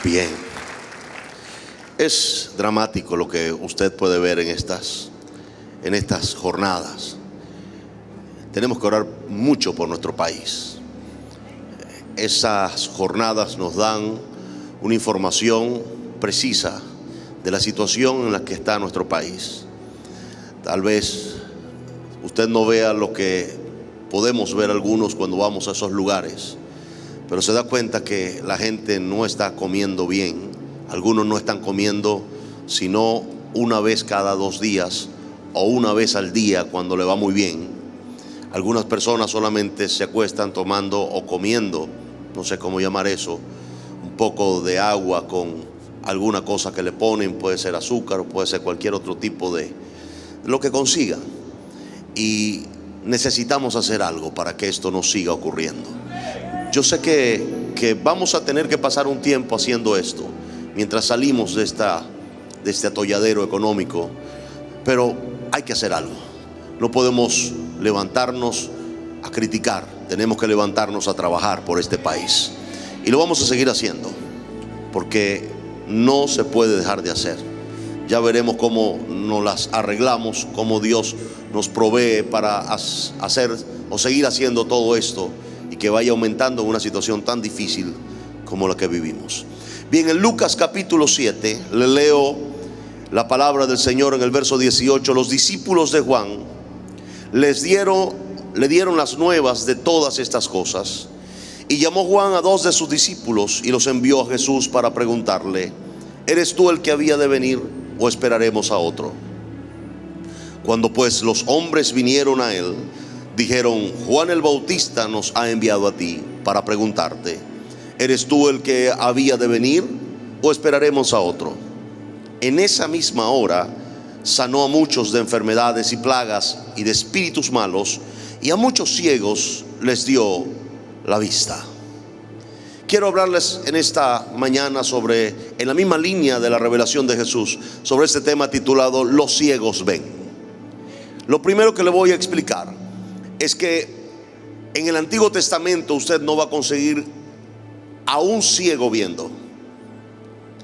Bien, es dramático lo que usted puede ver en estas jornadas. Tenemos que orar mucho por nuestro país. Esas jornadas nos dan una información precisa de la situación en la que está nuestro país. Tal vez usted no vea lo que podemos ver algunos cuando vamos a esos lugares, pero se da cuenta que la gente no está comiendo bien. Algunos no están comiendo sino una vez cada 2 días o una vez al día cuando le va muy bien. Algunas personas solamente se acuestan tomando o comiendo, no sé cómo llamar eso, un poco de agua con alguna cosa que le ponen. Puede ser azúcar o puede ser cualquier otro tipo de lo que consigan. Y necesitamos hacer algo para que esto no siga ocurriendo. Yo sé que vamos a tener que pasar un tiempo haciendo esto mientras salimos de este atolladero económico, pero hay que hacer algo. No podemos levantarnos a criticar, tenemos que levantarnos a trabajar por este país, y lo vamos a seguir haciendo porque no se puede dejar de hacer. Ya veremos cómo nos las arreglamos, cómo Dios nos provee para hacer o seguir haciendo todo esto y que vaya aumentando en una situación tan difícil como la que vivimos. Bien, en Lucas capítulo 7 le leo la palabra del Señor en el verso 18. Los discípulos de Juan le dieron las nuevas de todas estas cosas, y llamó Juan a 2 de sus discípulos y los envió a Jesús para preguntarle: ¿eres tú el que había de venir o esperaremos a otro? Cuando pues los hombres vinieron a él, dijeron: Juan el Bautista nos ha enviado a ti para preguntarte: ¿eres tú el que había de venir o esperaremos a otro? En esa misma hora sanó a muchos de enfermedades y plagas y de espíritus malos, y a muchos ciegos les dio la vista. Quiero hablarles en esta mañana en la misma línea de la revelación de Jesús, sobre este tema titulado Los ciegos ven. Lo primero que le voy a explicar es que en el Antiguo Testamento usted no va a conseguir a un ciego viendo.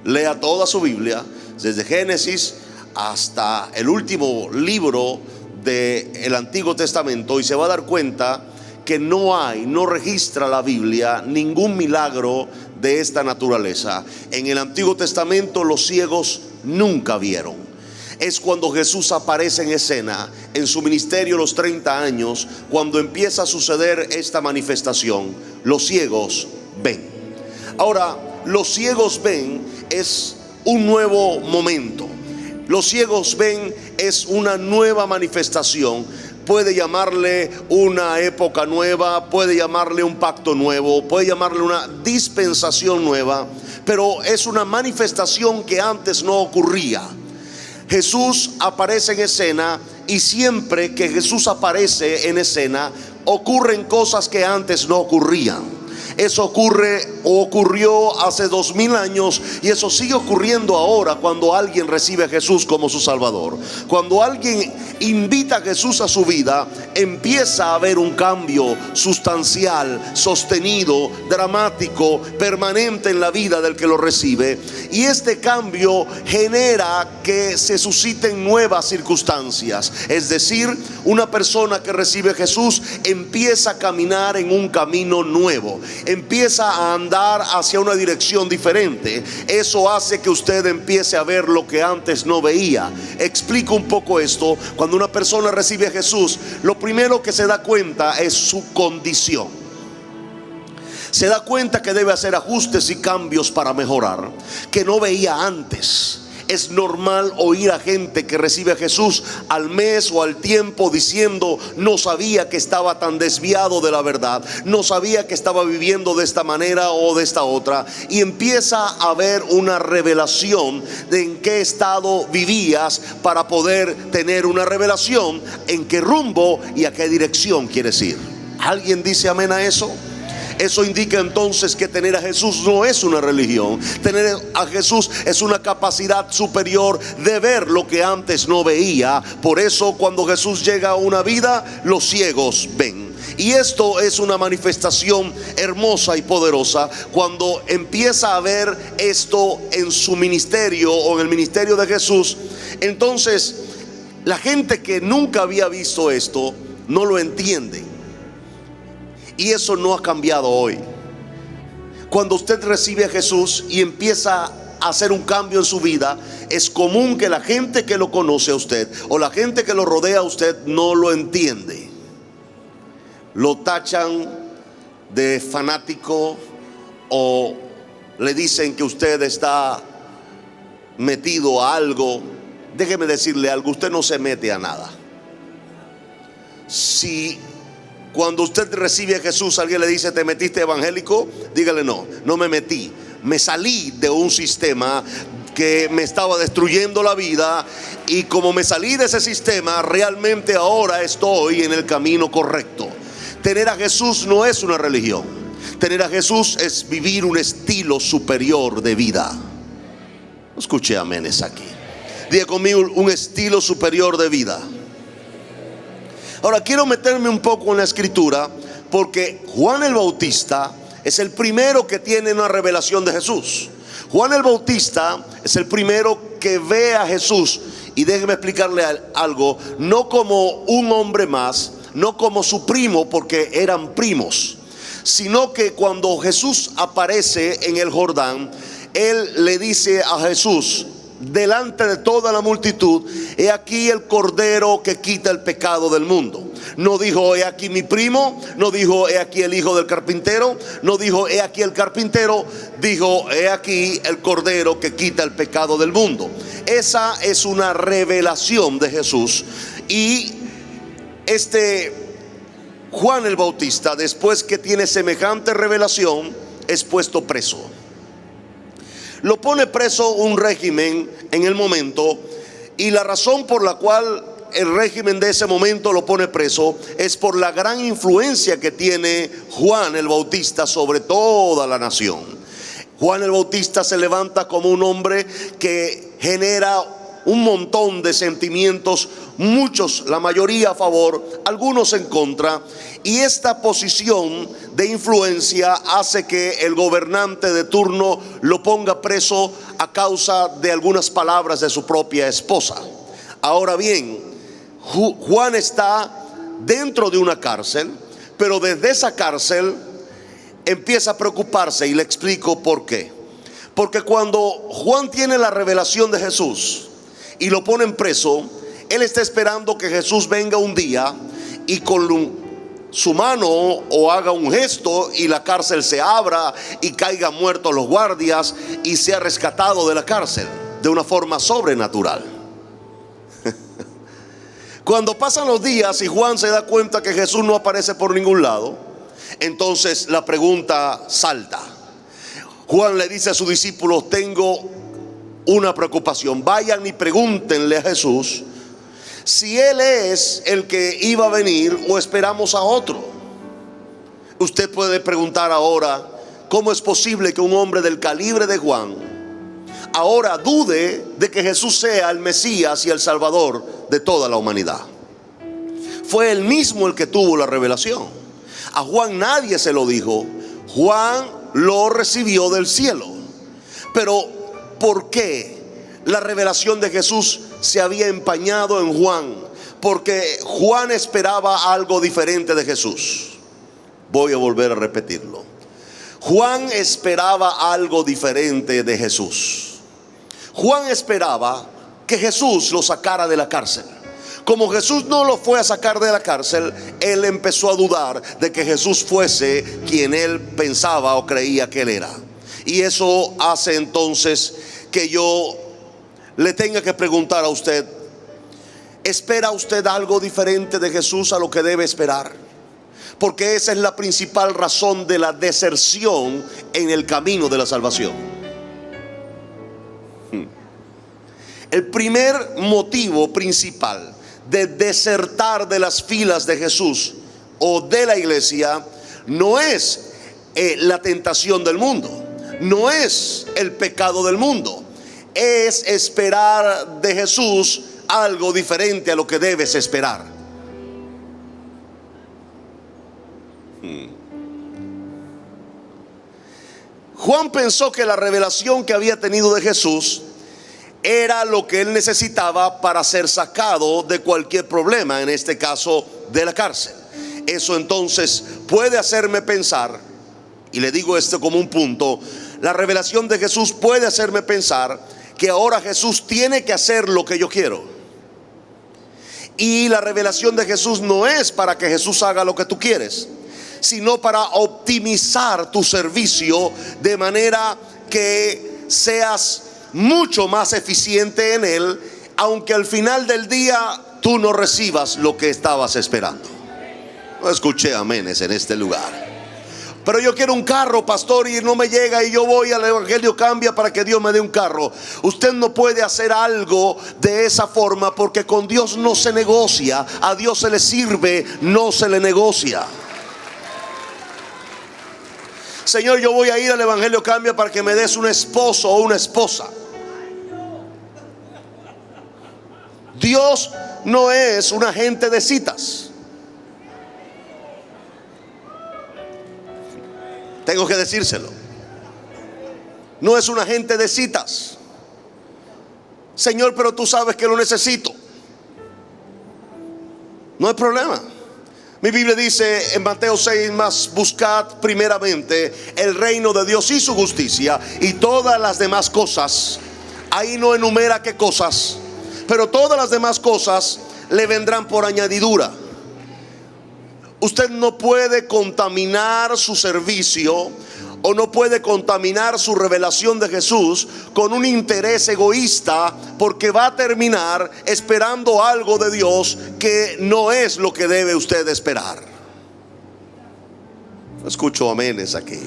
Lea toda su Biblia, desde Génesis hasta el último libro del Antiguo Testamento, y se va a dar cuenta que no registra la Biblia ningún milagro de esta naturaleza. En el Antiguo Testamento los ciegos nunca vieron. Es cuando Jesús aparece en escena en su ministerio, los 30 años, cuando empieza a suceder esta manifestación. Los ciegos ven. Ahora, los ciegos ven es un nuevo momento. Los ciegos ven es una nueva manifestación. Puede llamarle una época nueva, puede llamarle un pacto nuevo, puede llamarle una dispensación nueva, pero es una manifestación que antes no ocurría. Jesús aparece en escena, y siempre que Jesús aparece en escena ocurren cosas que antes no ocurrían. Eso ocurrió hace 2000 años, y eso sigue ocurriendo ahora cuando alguien recibe a Jesús como su Salvador. Cuando alguien invita a Jesús a su vida, empieza a haber un cambio sustancial, sostenido, dramático, permanente en la vida del que lo recibe. Y este cambio genera que se susciten nuevas circunstancias. Es decir, una persona que recibe a Jesús empieza a caminar en un camino nuevo, empieza a andar hacia una dirección diferente. Eso hace que usted empiece a ver lo que antes no veía. Explico un poco esto. Cuando una persona recibe a Jesús, lo primero que se da cuenta es su condición. Se da cuenta que debe hacer ajustes y cambios para mejorar, que no veía antes. Es normal oír a gente que recibe a Jesús al mes o al tiempo diciendo: no sabía que estaba tan desviado de la verdad, no sabía que estaba viviendo de esta manera o de esta otra. Y empieza a haber una revelación de en qué estado vivías, para poder tener una revelación en qué rumbo y a qué dirección quieres ir. ¿Alguien dice amén a eso? Eso indica entonces que tener a Jesús no es una religión. Tener a Jesús es una capacidad superior de ver lo que antes no veía. Por eso cuando Jesús llega a una vida, los ciegos ven. Y esto es una manifestación hermosa y poderosa cuando empieza a ver esto en su ministerio o en el ministerio de Jesús. Entonces la gente que nunca había visto esto no lo entiende, y eso no ha cambiado hoy. Cuando usted recibe a Jesús y empieza a hacer un cambio en su vida, es común que la gente que lo conoce a usted o la gente que lo rodea a usted no lo entiende. Lo tachan de fanático o le dicen que usted está metido a algo. Déjeme decirle algo: usted no se mete a nada. Si cuando usted recibe a Jesús alguien le dice ¿te metiste evangélico?, dígale no, no me metí. Me salí de un sistema que me estaba destruyendo la vida, y como me salí de ese sistema, realmente ahora estoy en el camino correcto. Tener a Jesús no es una religión. Tener a Jesús es vivir un estilo superior de vida. Escuche aménes aquí. Diga conmigo: un estilo superior de vida. Ahora quiero meterme un poco en la escritura, porque Juan el Bautista es el primero que tiene una revelación de Jesús. Juan el Bautista es el primero que ve a Jesús, y déjeme explicarle algo: no como un hombre más, no como su primo, porque eran primos, sino que cuando Jesús aparece en el Jordán, él le dice a Jesús delante de toda la multitud: he aquí el Cordero que quita el pecado del mundo. No dijo he aquí mi primo, no dijo he aquí el hijo del carpintero, no dijo he aquí el carpintero, dijo he aquí el Cordero que quita el pecado del mundo. Esa es una revelación de Jesús. Y Juan el Bautista, después que tiene semejante revelación, es puesto preso. Lo pone preso un régimen en el momento, y la razón por la cual el régimen de ese momento lo pone preso es por la gran influencia que tiene Juan el Bautista sobre toda la nación. Juan el Bautista se levanta como un hombre que genera un montón de sentimientos, muchos, la mayoría a favor, algunos en contra, y esta posición de influencia hace que el gobernante de turno lo ponga preso a causa de algunas palabras de su propia esposa. Ahora bien, Juan está dentro de una cárcel, pero desde esa cárcel empieza a preocuparse, y le explico por qué. Porque cuando Juan tiene la revelación de Jesús y lo ponen preso, él está esperando que Jesús venga un día y con su mano o haga un gesto y la cárcel se abra y caigan muertos los guardias y sea rescatado de la cárcel de una forma sobrenatural. Cuando pasan los días y Juan se da cuenta que Jesús no aparece por ningún lado, entonces la pregunta salta. Juan le dice a sus discípulos: tengo una preocupación, vayan y pregúntenle a Jesús si él es el que iba a venir o esperamos a otro. Usted puede preguntar ahora: ¿cómo es posible que un hombre del calibre de Juan ahora dude de que Jesús sea el Mesías y el Salvador de toda la humanidad? Fue él mismo el que tuvo la revelación. A Juan nadie se lo dijo. Juan lo recibió del cielo. Pero ¿por qué la revelación de Jesús se había empañado en Juan? Porque Juan esperaba algo diferente de Jesús. Voy a volver a repetirlo. Juan esperaba algo diferente de Jesús. Juan esperaba que Jesús lo sacara de la cárcel. Como Jesús no lo fue a sacar de la cárcel, él empezó a dudar de que Jesús fuese quien él pensaba o creía que él era. Y eso hace entonces que yo le tenga que preguntar a usted: ¿espera usted algo diferente de Jesús a lo que debe esperar? Porque esa es la principal razón de la deserción en el camino de la salvación. El primer motivo principal de desertar de las filas de Jesús o de la iglesia no es la tentación del mundo, no es el pecado del mundo, es esperar de Jesús algo diferente a lo que debes esperar. Juan pensó que la revelación que había tenido de Jesús era lo que él necesitaba para ser sacado de cualquier problema, en este caso de la cárcel. Eso entonces puede hacerme pensar, y le digo esto como un punto, la revelación de Jesús puede hacerme pensar que ahora Jesús tiene que hacer lo que yo quiero. Y la revelación de Jesús no es para que Jesús haga lo que tú quieres, sino para optimizar tu servicio de manera que seas mucho más eficiente en él, aunque al final del día tú no recibas lo que estabas esperando. No escuché amenes en este lugar. Pero yo quiero un carro, pastor, y no me llega, y yo voy al Evangelio Cambia para que Dios me dé un carro. Usted no puede hacer algo de esa forma, porque con Dios no se negocia. A Dios se le sirve, no se le negocia. Señor, yo voy a ir al Evangelio Cambia para que me des un esposo o una esposa. Dios no es un agente de citas. Tengo que decírselo. No es un agente de citas. Señor, pero tú sabes que lo necesito. No hay problema. Mi Biblia dice en Mateo 6: más buscad primeramente el reino de Dios y su justicia, y todas las demás cosas, ahí no enumera qué cosas, pero todas las demás cosas le vendrán por añadidura. Usted no puede contaminar su servicio, o no puede contaminar su revelación de Jesús con un interés egoísta, porque va a terminar esperando algo de Dios que no es lo que debe usted esperar. Escucho amenes aquí.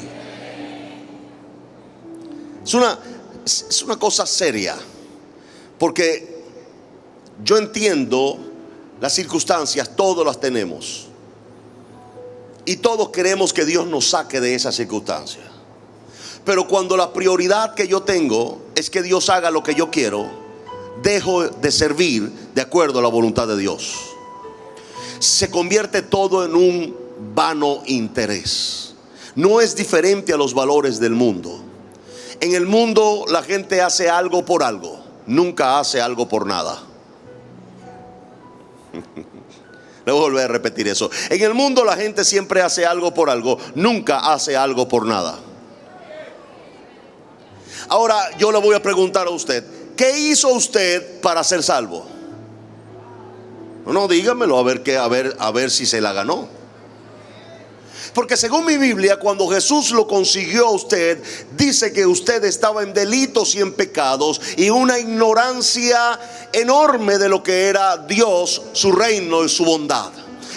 Es una cosa seria, porque yo entiendo las circunstancias, todos las tenemos. Y todos queremos que Dios nos saque de esa circunstancia. Pero cuando la prioridad que yo tengo es que Dios haga lo que yo quiero, dejo de servir de acuerdo a la voluntad de Dios. Se convierte todo en un vano interés. No es diferente a los valores del mundo. En el mundo la gente hace algo por algo, nunca hace algo por nada. Le voy a volver a repetir eso. En el mundo la gente siempre hace algo por algo, nunca hace algo por nada. Ahora yo le voy a preguntar a usted: ¿qué hizo usted para ser salvo? No, dígamelo, a ver si se la ganó. Porque según mi Biblia, cuando Jesús lo consiguió a usted, dice que usted estaba en delitos y en pecados, y una ignorancia enorme de lo que era Dios, su reino y su bondad.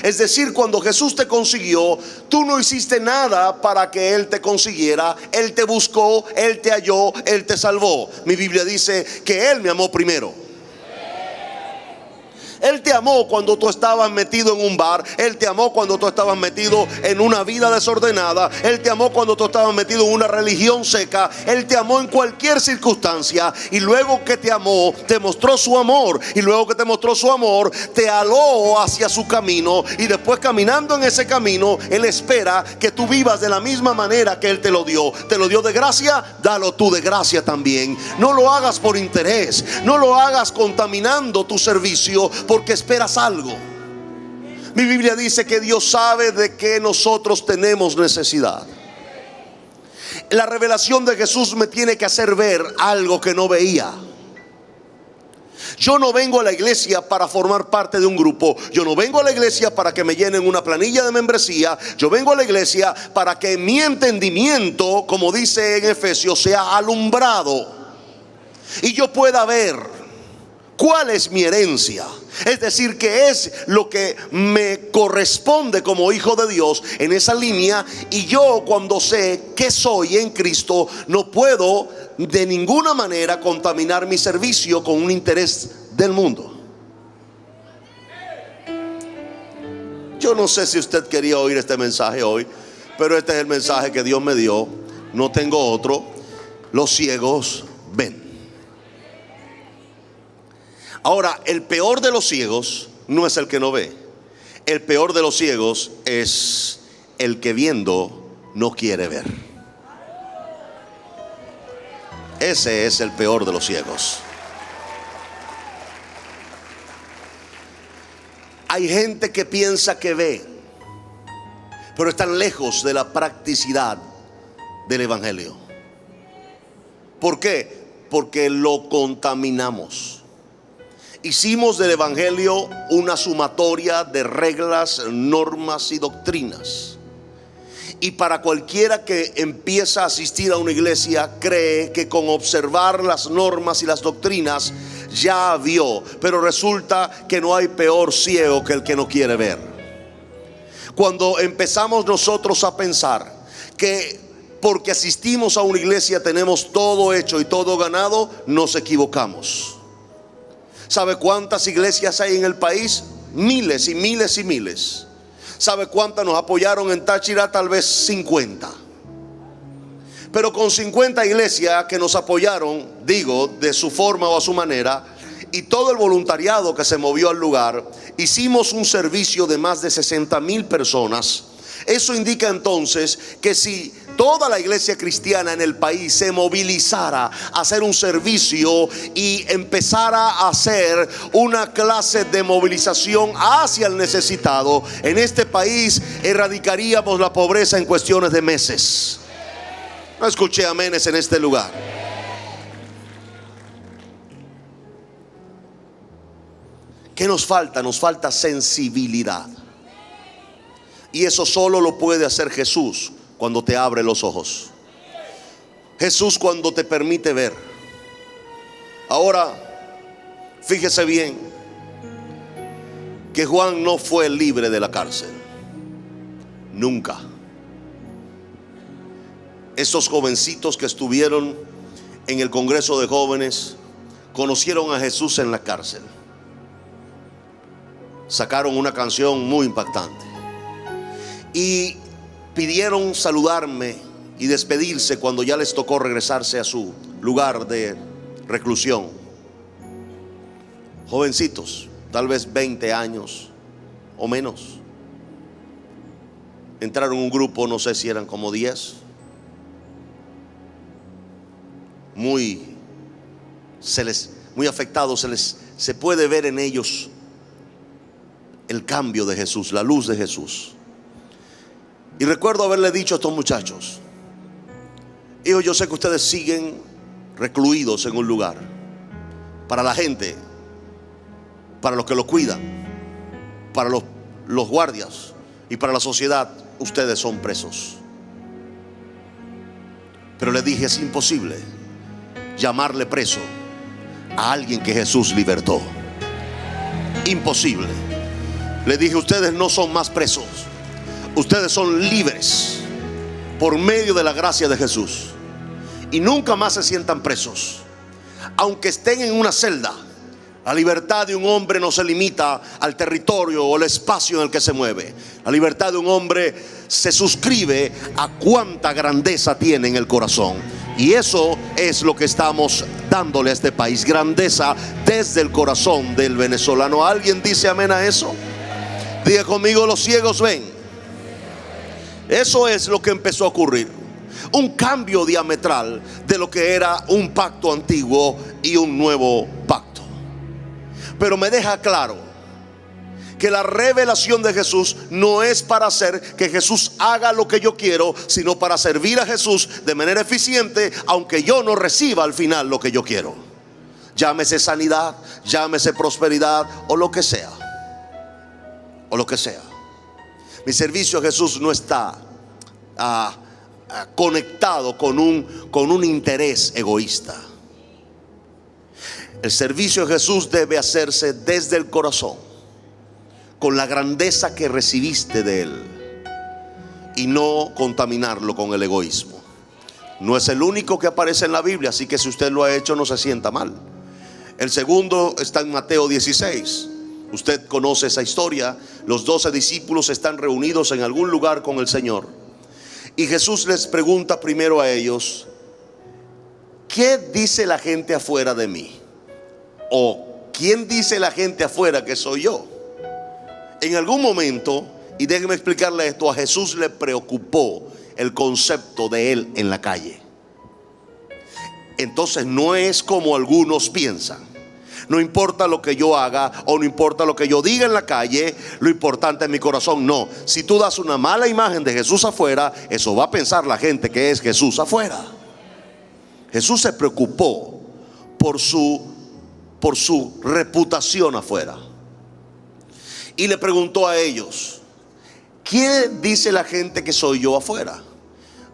Es decir, cuando Jesús te consiguió, tú no hiciste nada para que Él te consiguiera. Él te buscó, Él te halló, Él te salvó. Mi Biblia dice que Él me amó primero. Él te amó cuando tú estabas metido en un bar. Él te amó cuando tú estabas metido en una vida desordenada. Él te amó cuando tú estabas metido en una religión seca. Él te amó en cualquier circunstancia. Y luego que te amó, te mostró su amor. Y luego que te mostró su amor, te aló hacia su camino. Y después, caminando en ese camino, Él espera que tú vivas de la misma manera que Él te lo dio. Te lo dio de gracia, dalo tú de gracia también. No lo hagas por interés. No lo hagas contaminando tu servicio porque esperas algo. Mi Biblia dice que Dios sabe de qué nosotros tenemos necesidad. La revelación de Jesús me tiene que hacer ver algo que no veía. Yo no vengo a la iglesia para formar parte de un grupo. Yo no vengo a la iglesia para que me llenen una planilla de membresía. Yo vengo a la iglesia para que mi entendimiento, como dice en Efesios, sea alumbrado y yo pueda ver cuál es mi herencia. Es decir, qué es lo que me corresponde como hijo de Dios en esa línea. Y yo, cuando sé que soy en Cristo, no puedo de ninguna manera contaminar mi servicio con un interés del mundo. Yo no sé si usted quería oír este mensaje hoy, pero este es el mensaje que Dios me dio. No tengo otro. Los ciegos ven. Ahora, el peor de los ciegos no es el que no ve. El peor de los ciegos es el que viendo no quiere ver. Ese es el peor de los ciegos. Hay gente que piensa que ve, pero están lejos de la practicidad del evangelio. ¿Por qué? Porque lo contaminamos. Hicimos del evangelio una sumatoria de reglas, normas y doctrinas. Y para cualquiera que empieza a asistir a una iglesia, cree que con observar las normas y las doctrinas ya vio. Pero resulta que no hay peor ciego que el que no quiere ver. Cuando empezamos nosotros a pensar que porque asistimos a una iglesia tenemos todo hecho y todo ganado, nos equivocamos. ¿Sabe cuántas iglesias hay en el país? Miles y miles y miles. ¿Sabe cuántas nos apoyaron en Táchira? Tal vez 50. Pero con 50 iglesias que nos apoyaron, digo, de su forma o a su manera, y todo el voluntariado que se movió al lugar, hicimos un servicio de más de 60,000 personas. Eso indica entonces que si toda la iglesia cristiana en el país se movilizara a hacer un servicio y empezara a hacer una clase de movilización hacia el necesitado, en este país erradicaríamos la pobreza en cuestiones de meses. No escuché amenes en este lugar. ¿Qué nos falta? Nos falta sensibilidad. Y eso solo lo puede hacer Jesús cuando te abre los ojos. Jesús cuando te permite ver. Ahora, fíjese bien que Juan no fue libre de la cárcel. Nunca. Estos jovencitos que estuvieron en el Congreso de Jóvenes conocieron a Jesús en la cárcel. Sacaron una canción muy impactante y pidieron saludarme y despedirse cuando ya les tocó regresarse a su lugar de reclusión. Jovencitos, tal vez 20 años o menos. Entraron en un grupo, no sé si eran como 10. Muy afectados, se puede ver en ellos el cambio de Jesús, la luz de Jesús. Y recuerdo haberle dicho a estos muchachos: hijo, yo sé que ustedes siguen recluidos en un lugar. Para la gente, para los que lo cuidan, para los guardias y para la sociedad, ustedes son presos. Pero le dije: es imposible llamarle preso a alguien que Jesús libertó. Imposible. Le dije: ustedes no son más presos, ustedes son libres por medio de la gracia de Jesús. Y nunca más se sientan presos. Aunque estén en una celda, la libertad de un hombre no se limita al territorio o el espacio en el que se mueve. La libertad de un hombre se suscribe a cuánta grandeza tiene en el corazón. Y eso es lo que estamos dándole a este país: grandeza desde el corazón del venezolano. ¿Alguien dice amén a eso? Diga conmigo: los ciegos ven. Eso es lo que empezó a ocurrir. Un cambio diametral de lo que era un pacto antiguo y un nuevo pacto. Pero me deja claro que la revelación de Jesús no es para hacer que Jesús haga lo que yo quiero, sino para servir a Jesús de manera eficiente, aunque yo no reciba al final lo que yo quiero. Llámese sanidad, llámese prosperidad o lo que sea. O lo que sea. Mi servicio a Jesús no está conectado con un interés egoísta. El servicio a Jesús debe hacerse desde el corazón, con la grandeza que recibiste de Él, y no contaminarlo con el egoísmo. No es el único que aparece en la Biblia, así que si usted lo ha hecho, no se sienta mal. El segundo está en Mateo 16. Usted conoce esa historia. Los 12 discípulos están reunidos en algún lugar con el Señor, y Jesús les pregunta primero a ellos: ¿qué dice la gente afuera de mí? O ¿quién dice la gente afuera que soy yo? En algún momento, y déjeme explicarle esto, a Jesús le preocupó el concepto de Él en la calle. entonces no es como algunos piensan. No importa lo que yo haga o no importa lo que yo diga en la calle, lo importante es mi corazón. No, si tú das una mala imagen de Jesús afuera, eso va a pensar la gente que es Jesús afuera. Jesús se preocupó por su reputación afuera. Y le preguntó a ellos: ¿quién dice la gente que soy yo afuera?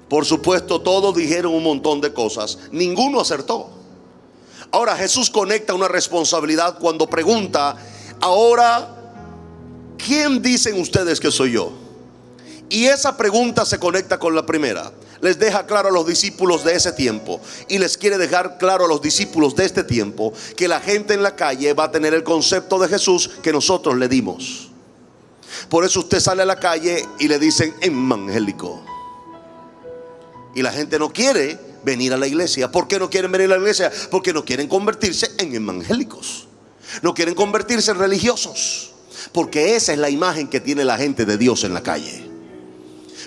Por supuesto, todos dijeron un montón de cosas. Ninguno acertó. Ahora Jesús conecta una responsabilidad cuando pregunta: ahora, ¿quién dicen ustedes que soy yo? Y esa pregunta se conecta con la primera. Les deja claro a los discípulos de ese tiempo, y les quiere dejar claro a los discípulos de este tiempo, que la gente en la calle va a tener el concepto de Jesús que nosotros le dimos. Por eso usted sale a la calle y le dicen evangélico, y la gente no quiere venir a la iglesia. ¿Por qué no quieren venir a la iglesia? Porque no quieren convertirse en evangélicos, no quieren convertirse en religiosos, porque esa es la imagen que tiene la gente de Dios en la calle.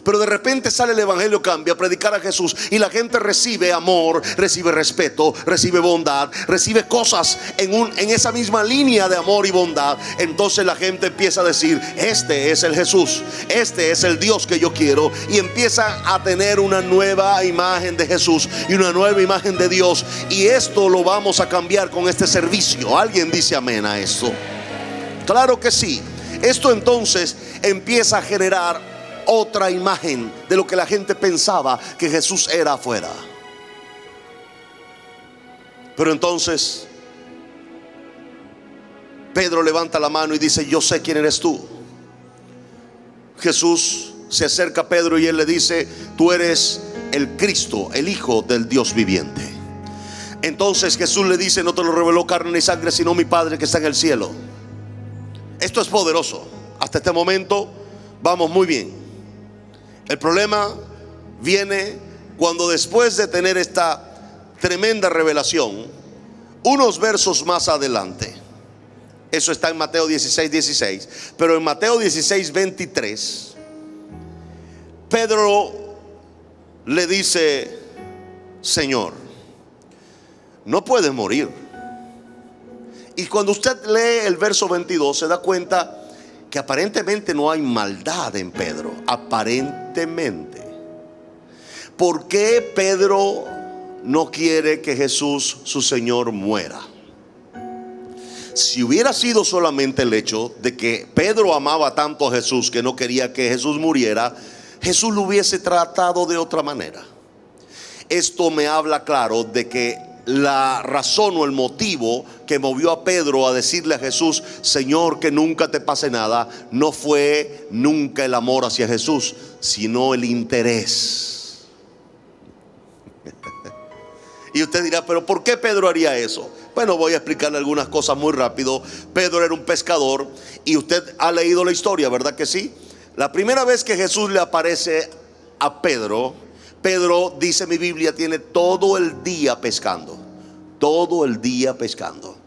Pero de repente sale el evangelio, cambia, a predicar a Jesús, y la gente recibe amor, recibe respeto, recibe bondad, recibe cosas en esa misma línea de amor y bondad. Entonces la gente empieza a decir: este es el Jesús, este es el Dios que yo quiero. Y empieza a tener una nueva imagen de Jesús y una nueva imagen de Dios. Y esto lo vamos a cambiar con este servicio. ¿Alguien dice amén a esto? Claro que sí. Esto entonces empieza a generar otra imagen de lo que la gente pensaba que Jesús era afuera. Pero entonces Pedro levanta la mano y dice: yo sé quién eres tú. Jesús se acerca a Pedro y él le dice: tú eres el Cristo, el Hijo del Dios viviente. Entonces Jesús le dice: no te lo reveló carne ni sangre, sino mi Padre que está en el cielo. Esto es poderoso. Hasta este momento vamos muy bien. El problema viene cuando, después de tener esta tremenda revelación, unos versos más adelante, eso está en Mateo 16:16, pero en Mateo 16:23, Pedro le dice: Señor, no puedes morir. Y cuando usted lee el verso 22, se da cuenta que aparentemente no hay maldad en Pedro. Aparentemente. ¿Por qué Pedro no quiere que Jesús, su Señor, muera? Si hubiera sido solamente el hecho de que Pedro amaba tanto a Jesús que no quería que Jesús muriera, Jesús lo hubiese tratado de otra manera. Esto me habla claro de que la razón o el motivo que movió a Pedro a decirle a Jesús: Señor, que nunca te pase nada, no fue nunca el amor hacia Jesús, sino el interés. Y usted dirá: pero ¿por qué Pedro haría eso? Bueno, voy a explicarle algunas cosas muy rápido. Pedro era un pescador, y usted ha leído la historia, ¿verdad que sí? La primera vez que Jesús le aparece a Pedro, dice mi Biblia, tiene todo el día pescando. Todo el día pescando.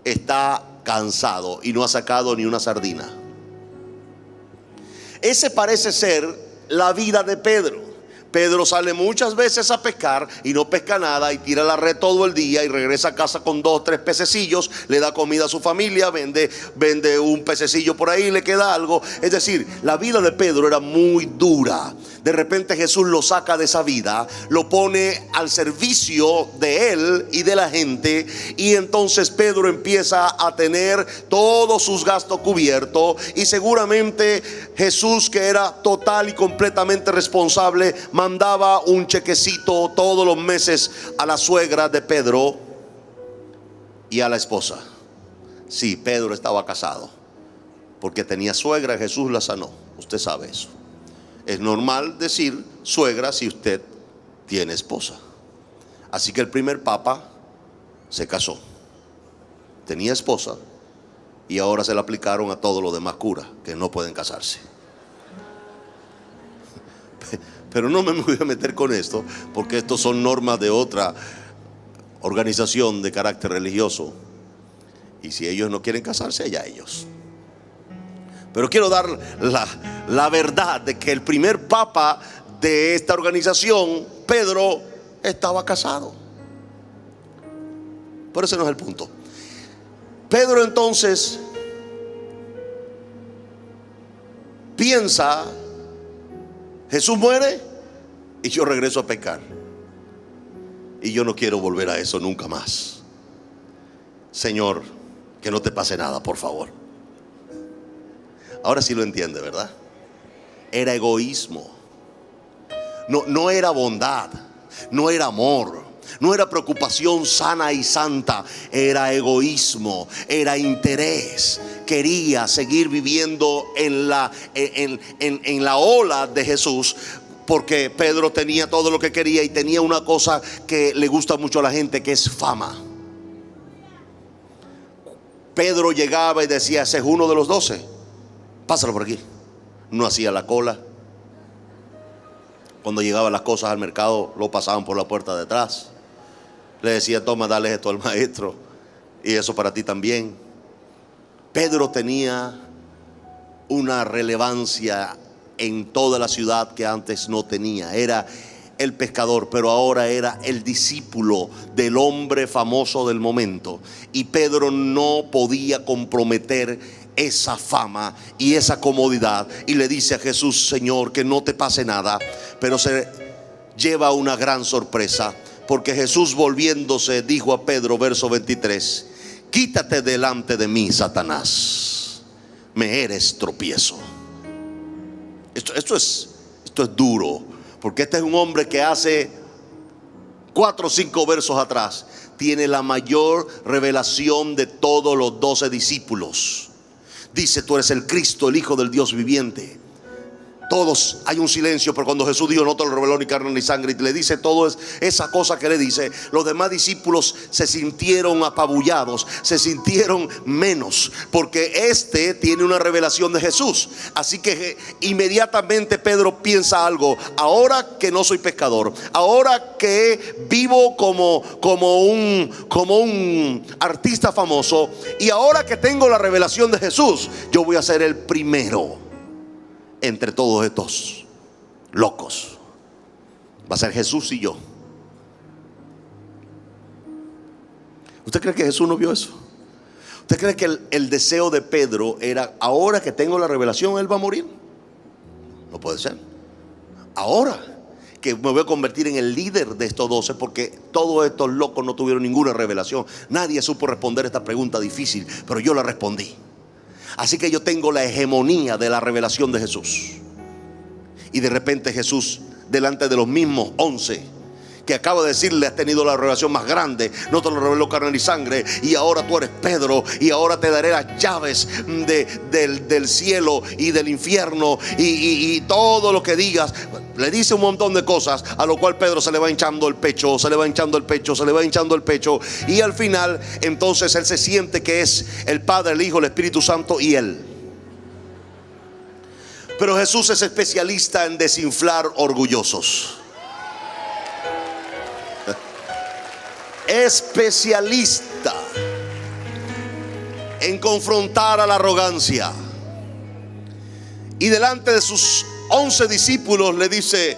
Está cansado y no ha sacado ni una sardina. Ese parece ser la vida de Pedro. Pedro sale muchas veces a pescar y no pesca nada, y tira la red todo el día y regresa a casa con 2 o 3 pececillos, le da comida a su familia, vende un pececillo por ahí, le queda algo. Es decir, la vida de Pedro era muy dura. De repente Jesús lo saca de esa vida, lo pone al servicio de él y de la gente, y entonces Pedro empieza a tener todos sus gastos cubiertos. Y seguramente Jesús, que era total y completamente responsable, mandaba un chequecito todos los meses a la suegra de Pedro y a la esposa. Sí, Pedro estaba casado, porque tenía suegra. Jesús la sanó. Usted sabe eso. Es normal decir suegra si usted tiene esposa. Así que el primer papa se casó, tenía esposa, y ahora se le aplicaron a todos los demás curas que no pueden casarse. Pero no me voy a meter con esto, porque estos son normas de otra organización de carácter religioso, y si ellos no quieren casarse, allá ellos. Pero quiero dar la verdad de que el primer papa de esta organización, Pedro, estaba casado. Pero ese no es el punto. Pedro entonces piensa: Jesús muere y yo regreso a pecar, y yo no quiero volver a eso nunca más. Señor, que no te pase nada, por favor. Ahora sí lo entiende, ¿verdad? Era egoísmo. No era bondad, no era amor, no era preocupación sana y santa. Era egoísmo, era interés. Quería seguir viviendo en la ola de Jesús, porque Pedro tenía todo lo que quería y tenía una cosa que le gusta mucho a la gente, que es fama. Pedro llegaba y decía: ese es uno de los 12, pásalo por aquí. No hacía la cola. Cuando llegaban las cosas al mercado, lo pasaban por la puerta de atrás. Le decía: toma, dale esto al maestro, y eso para ti también. Pedro tenía una relevancia en toda la ciudad que antes no tenía. Era el pescador, pero ahora era el discípulo del hombre famoso del momento. Y Pedro no podía comprometer esa fama y esa comodidad, y le dice a Jesús: Señor, que no te pase nada. Pero se lleva una gran sorpresa, porque Jesús, volviéndose, dijo a Pedro, verso 23: quítate delante de mí, Satanás, me eres tropiezo. Esto es duro, porque este es un hombre que hace 4 o 5 versos atrás tiene la mayor revelación de todos los 12 discípulos. Dice: tú eres el Cristo, el Hijo del Dios viviente. Todos, hay un silencio, pero cuando Jesús dijo: no te lo reveló ni carne ni sangre, y le dice todo esa cosa que le dice, los demás discípulos se sintieron apabullados, se sintieron menos, porque este tiene una revelación de Jesús. Así que inmediatamente Pedro piensa algo: ahora que no soy pescador, ahora que vivo como un artista famoso, y ahora que tengo la revelación de Jesús, yo voy a ser el primero entre todos estos locos. Va a ser Jesús y yo. ¿Usted cree que Jesús no vio eso? ¿Usted cree que el deseo de Pedro era: ahora que tengo la revelación, él va a morir? No puede ser. Ahora que me voy a convertir en el líder de estos 12, porque todos estos locos no tuvieron ninguna revelación. Nadie supo responder esta pregunta difícil, pero yo la respondí. Así que yo tengo la hegemonía de la revelación de Jesús. Y de repente Jesús, delante de los mismos 11 que acaba de decirle: has tenido la revelación más grande, no te lo reveló carne ni sangre, y ahora tú eres Pedro, y ahora te daré las llaves del cielo y del infierno, y todo lo que digas. Le dice un montón de cosas, a lo cual Pedro se le va hinchando el pecho, se le va hinchando el pecho, se le va hinchando el pecho, y al final entonces él se siente que es el Padre, el Hijo, el Espíritu Santo y él. Pero Jesús es especialista en desinflar orgullosos. Especialista en confrontar a la arrogancia. Y delante de sus 11 discípulos le dice: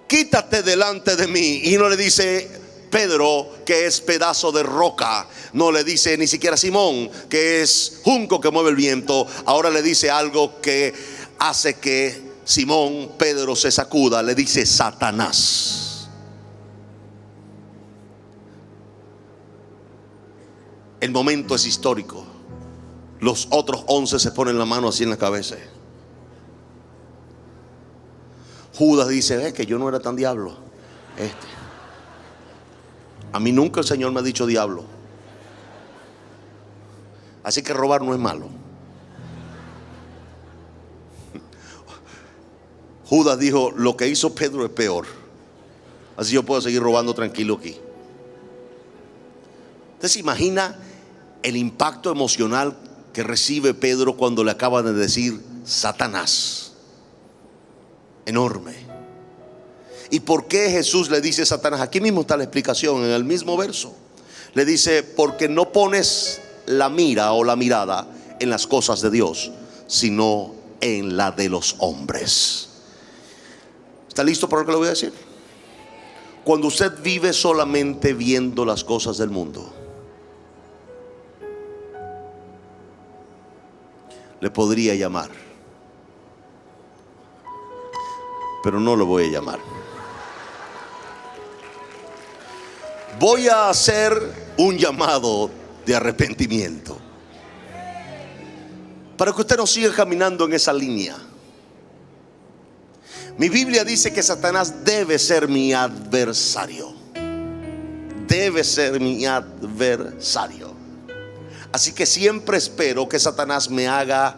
quítate delante de mí. Y no le dice Pedro, que es pedazo de roca. No le dice ni siquiera Simón, que es junco que mueve el viento. Ahora le dice algo que hace que Simón Pedro se sacuda. Le dice: Satanás. El momento es histórico. Los otros 11 se ponen la mano así en la cabeza. Judas dice: ve que yo no era tan diablo. A mí nunca el Señor me ha dicho diablo. Así que robar no es malo. Judas dijo: lo que hizo Pedro es peor, así yo puedo seguir robando tranquilo aquí. ¿Usted se imagina el impacto emocional que recibe Pedro cuando le acaban de decir Satanás? Enorme. ¿Y por qué Jesús le dice Satanás? Aquí mismo está la explicación, en el mismo verso. Le dice: porque no pones la mira o la mirada en las cosas de Dios, sino en la de los hombres. ¿Está listo para lo que le voy a decir? Cuando usted vive solamente viendo las cosas del mundo, le podría llamar, pero no lo voy a llamar. Voy a hacer un llamado de arrepentimiento para que usted no siga caminando en esa línea. Mi Biblia dice que Satanás debe ser mi adversario. Debe ser mi adversario. Así que siempre espero que Satanás me haga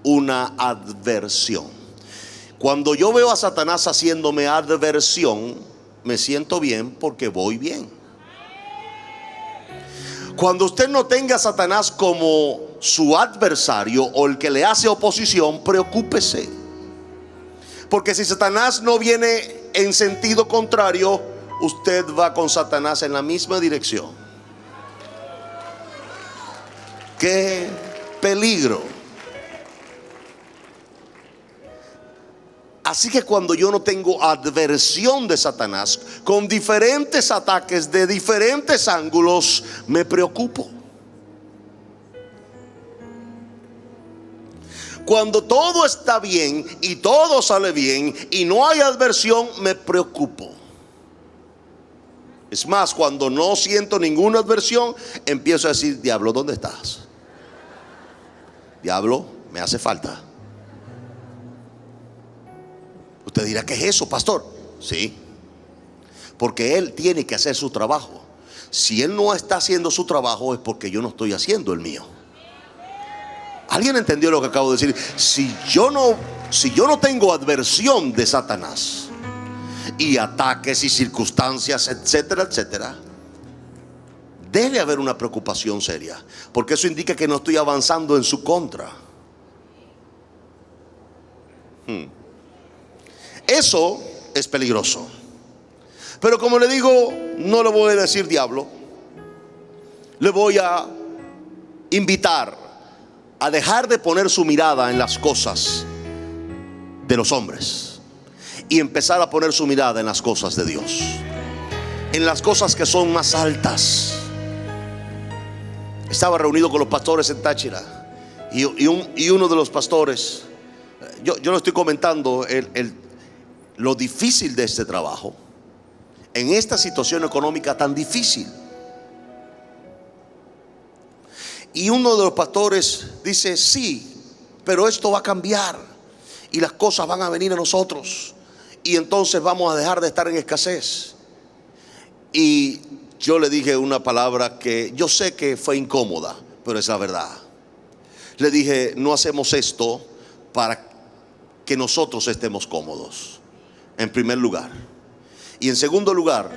una adversión. Cuando yo veo a Satanás haciéndome adversión, me siento bien porque voy bien. Cuando usted no tenga a Satanás como su adversario o el que le hace oposición, preocúpese. Porque si Satanás no viene en sentido contrario, usted va con Satanás en la misma dirección. ¡Qué peligro! Así que cuando yo no tengo adversión de Satanás, con diferentes ataques de diferentes ángulos, me preocupo. Cuando todo está bien y todo sale bien y no hay adversión, me preocupo. Es más, cuando no siento ninguna adversión, empiezo a decir: diablo, ¿dónde estás? Diablo, me hace falta. Usted dirá: ¿qué es eso, pastor? Sí, porque él tiene que hacer su trabajo. Si él no está haciendo su trabajo, es porque yo no estoy haciendo el mío. ¿Alguien entendió lo que acabo de decir? Si yo no tengo adversión de Satanás y ataques y circunstancias, etcétera, etcétera, debe haber una preocupación seria, porque eso indica que no estoy avanzando en su contra. Eso es peligroso. Pero como le digo, no le voy a decir diablo. Le voy a invitar a dejar de poner su mirada en las cosas de los hombres y empezar a poner su mirada en las cosas de Dios, en las cosas que son más altas. Estaba reunido con los pastores en Táchira y uno de los pastores, yo le estoy comentando lo difícil de este trabajo en esta situación económica tan difícil. Y uno de los pastores dice: sí, pero esto va a cambiar y las cosas van a venir a nosotros y entonces vamos a dejar de estar en escasez. Y yo le dije una palabra que yo sé que fue incómoda, pero es la verdad. Le dije: no hacemos esto para que nosotros estemos cómodos, en primer lugar. Y en segundo lugar,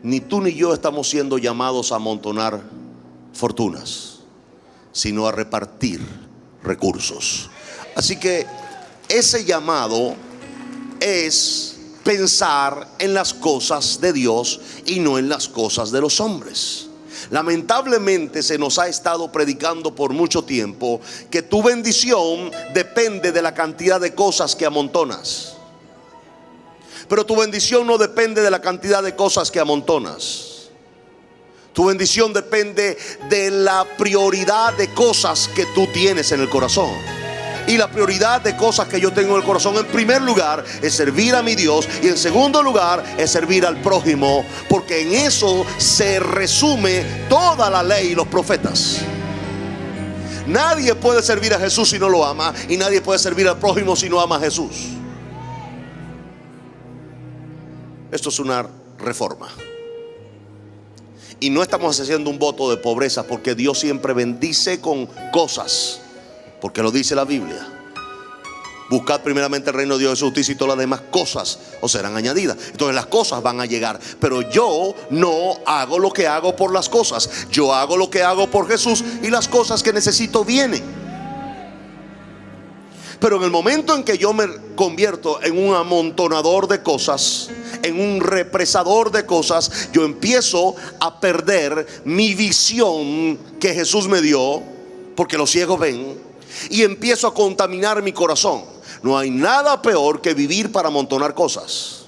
ni tú ni yo estamos siendo llamados a amontonar fortunas, sino a repartir recursos. Así que ese llamado es pensar en las cosas de Dios y no en las cosas de los hombres. Lamentablemente se nos ha estado predicando por mucho tiempo que tu bendición depende de la cantidad de cosas que amontonas. Pero tu bendición no depende de la cantidad de cosas que amontonas. Tu bendición depende de la prioridad de cosas que tú tienes en el corazón. Y la prioridad de cosas que yo tengo en el corazón, en primer lugar, es servir a mi Dios. Y en segundo lugar, es servir al prójimo. Porque en eso se resume toda la ley y los profetas. Nadie puede servir a Jesús si no lo ama. Y nadie puede servir al prójimo si no ama a Jesús. Esto es una reforma. Y no estamos haciendo un voto de pobreza, porque Dios siempre bendice con cosas, porque lo dice la Biblia. Buscad primeramente el reino de Dios y su justicia, y todas las demás cosas os serán añadidas. Entonces las cosas van a llegar. Pero yo no hago lo que hago por las cosas. Yo hago lo que hago por Jesús, y las cosas que necesito vienen. Pero en el momento en que yo me convierto en un amontonador de cosas, en un represador de cosas, yo empiezo a perder mi visión que Jesús me dio, porque los ciegos ven, y empiezo a contaminar mi corazón. No hay nada peor que vivir para amontonar cosas.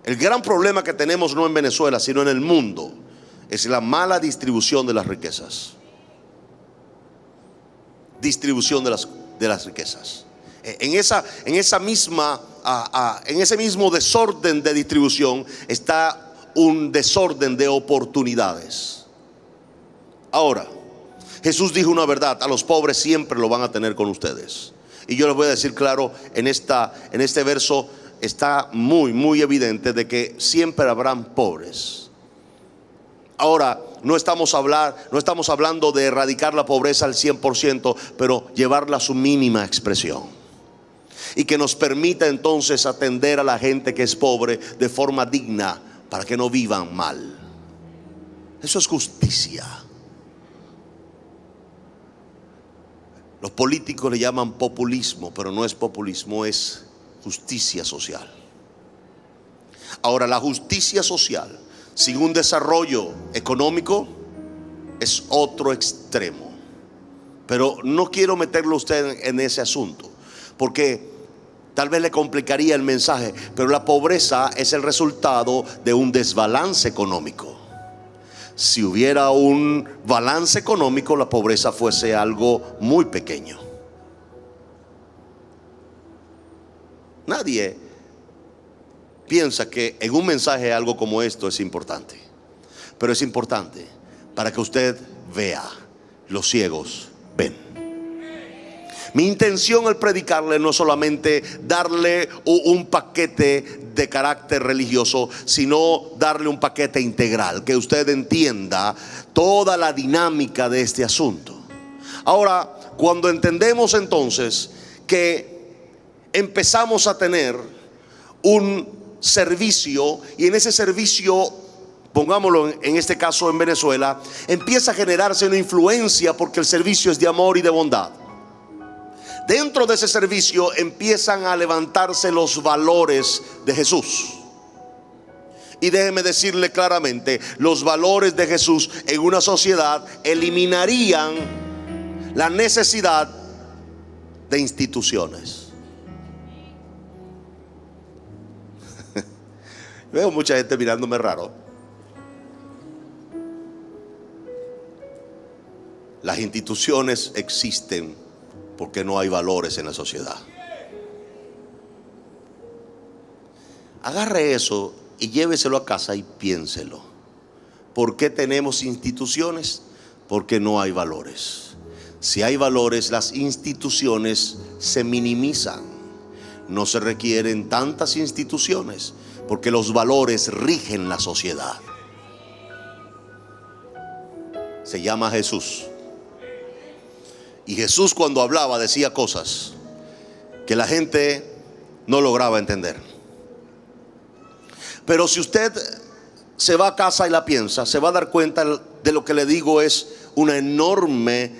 El gran problema que tenemos no en Venezuela, sino en el mundo, es la mala distribución de las riquezas. Distribución de las riquezas. En ese mismo desorden de distribución está un desorden de oportunidades. Ahora, Jesús dijo una verdad: a los pobres siempre lo van a tener con ustedes. Y yo les voy a decir claro, en este verso está muy evidente de que siempre habrán pobres. Ahora, no estamos hablando de erradicar la pobreza al 100%, pero llevarla a su mínima expresión. Y que nos permita entonces atender a la gente que es pobre de forma digna, para que no vivan mal. Eso es justicia. Los políticos le llaman populismo, pero no es populismo, es justicia social. Ahora, la justicia social sin un desarrollo económico es otro extremo. Pero no quiero meterlo a usted en ese asunto, porque tal vez le complicaría el mensaje. Pero la pobreza es el resultado de un desbalance económico. Si hubiera un balance económico, la pobreza fuese algo muy pequeño. Nadie piensa que en un mensaje algo como esto es importante, pero es importante para que usted vea. Los ciegos ven. Mi intención al predicarle no es solamente darle un paquete de carácter religioso, sino darle un paquete integral, que usted entienda toda la dinámica de este asunto. Ahora, cuando entendemos entonces que empezamos a tener un servicio, y en ese servicio, pongámoslo en este caso en Venezuela, empieza a generarse una influencia, porque el servicio es de amor y de bondad. Dentro de ese servicio empiezan a levantarse los valores de Jesús. Y déjeme decirle claramente, los valores de Jesús en una sociedad eliminarían la necesidad de instituciones. Veo mucha gente mirándome raro. Las instituciones existen porque no hay valores en la sociedad. Agarre eso y lléveselo a casa y piénselo. ¿Por qué tenemos instituciones? Porque no hay valores. Si hay valores, las instituciones se minimizan. No se requieren tantas instituciones, porque los valores rigen la sociedad. Se llama Jesús. Y Jesús, cuando hablaba, decía cosas que la gente no lograba entender. Pero si usted se va a casa y la piensa, se va a dar cuenta de lo que le digo es una enorme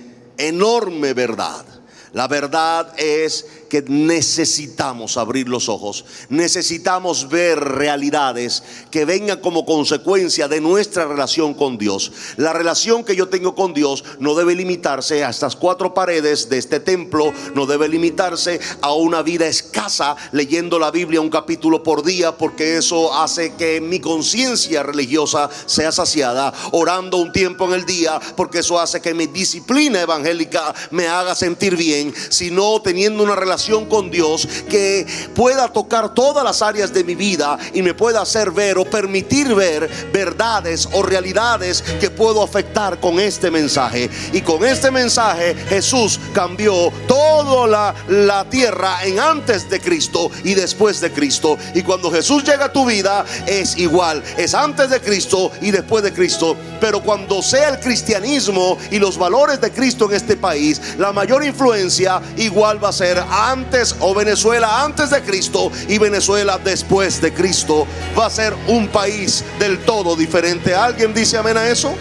verdad. La verdad es que necesitamos abrir los ojos. Necesitamos ver realidades que vengan como consecuencia de nuestra relación con Dios. La relación que yo tengo con Dios no debe limitarse a estas cuatro paredes de este templo. No debe limitarse a una vida escasa leyendo la Biblia un capítulo por día, porque eso hace que mi conciencia religiosa sea saciada. Orando un tiempo en el día, porque eso hace que mi disciplina evangélica me haga sentir bien. Sino teniendo una relación con Dios que pueda tocar todas las áreas de mi vida y me pueda hacer ver o permitir ver verdades o realidades que puedo afectar con este mensaje. Y con este mensaje Jesús cambió toda la tierra en antes de Cristo y después de Cristo. Y cuando Jesús llega a tu vida es igual, es antes de Cristo y después de Cristo. Pero cuando sea el cristianismo y los valores de Cristo en este país, la mayor influencia igual va a ser antes, o Venezuela antes de Cristo y Venezuela después de Cristo. Va a ser un país del todo diferente. ¿Alguien dice amén a eso?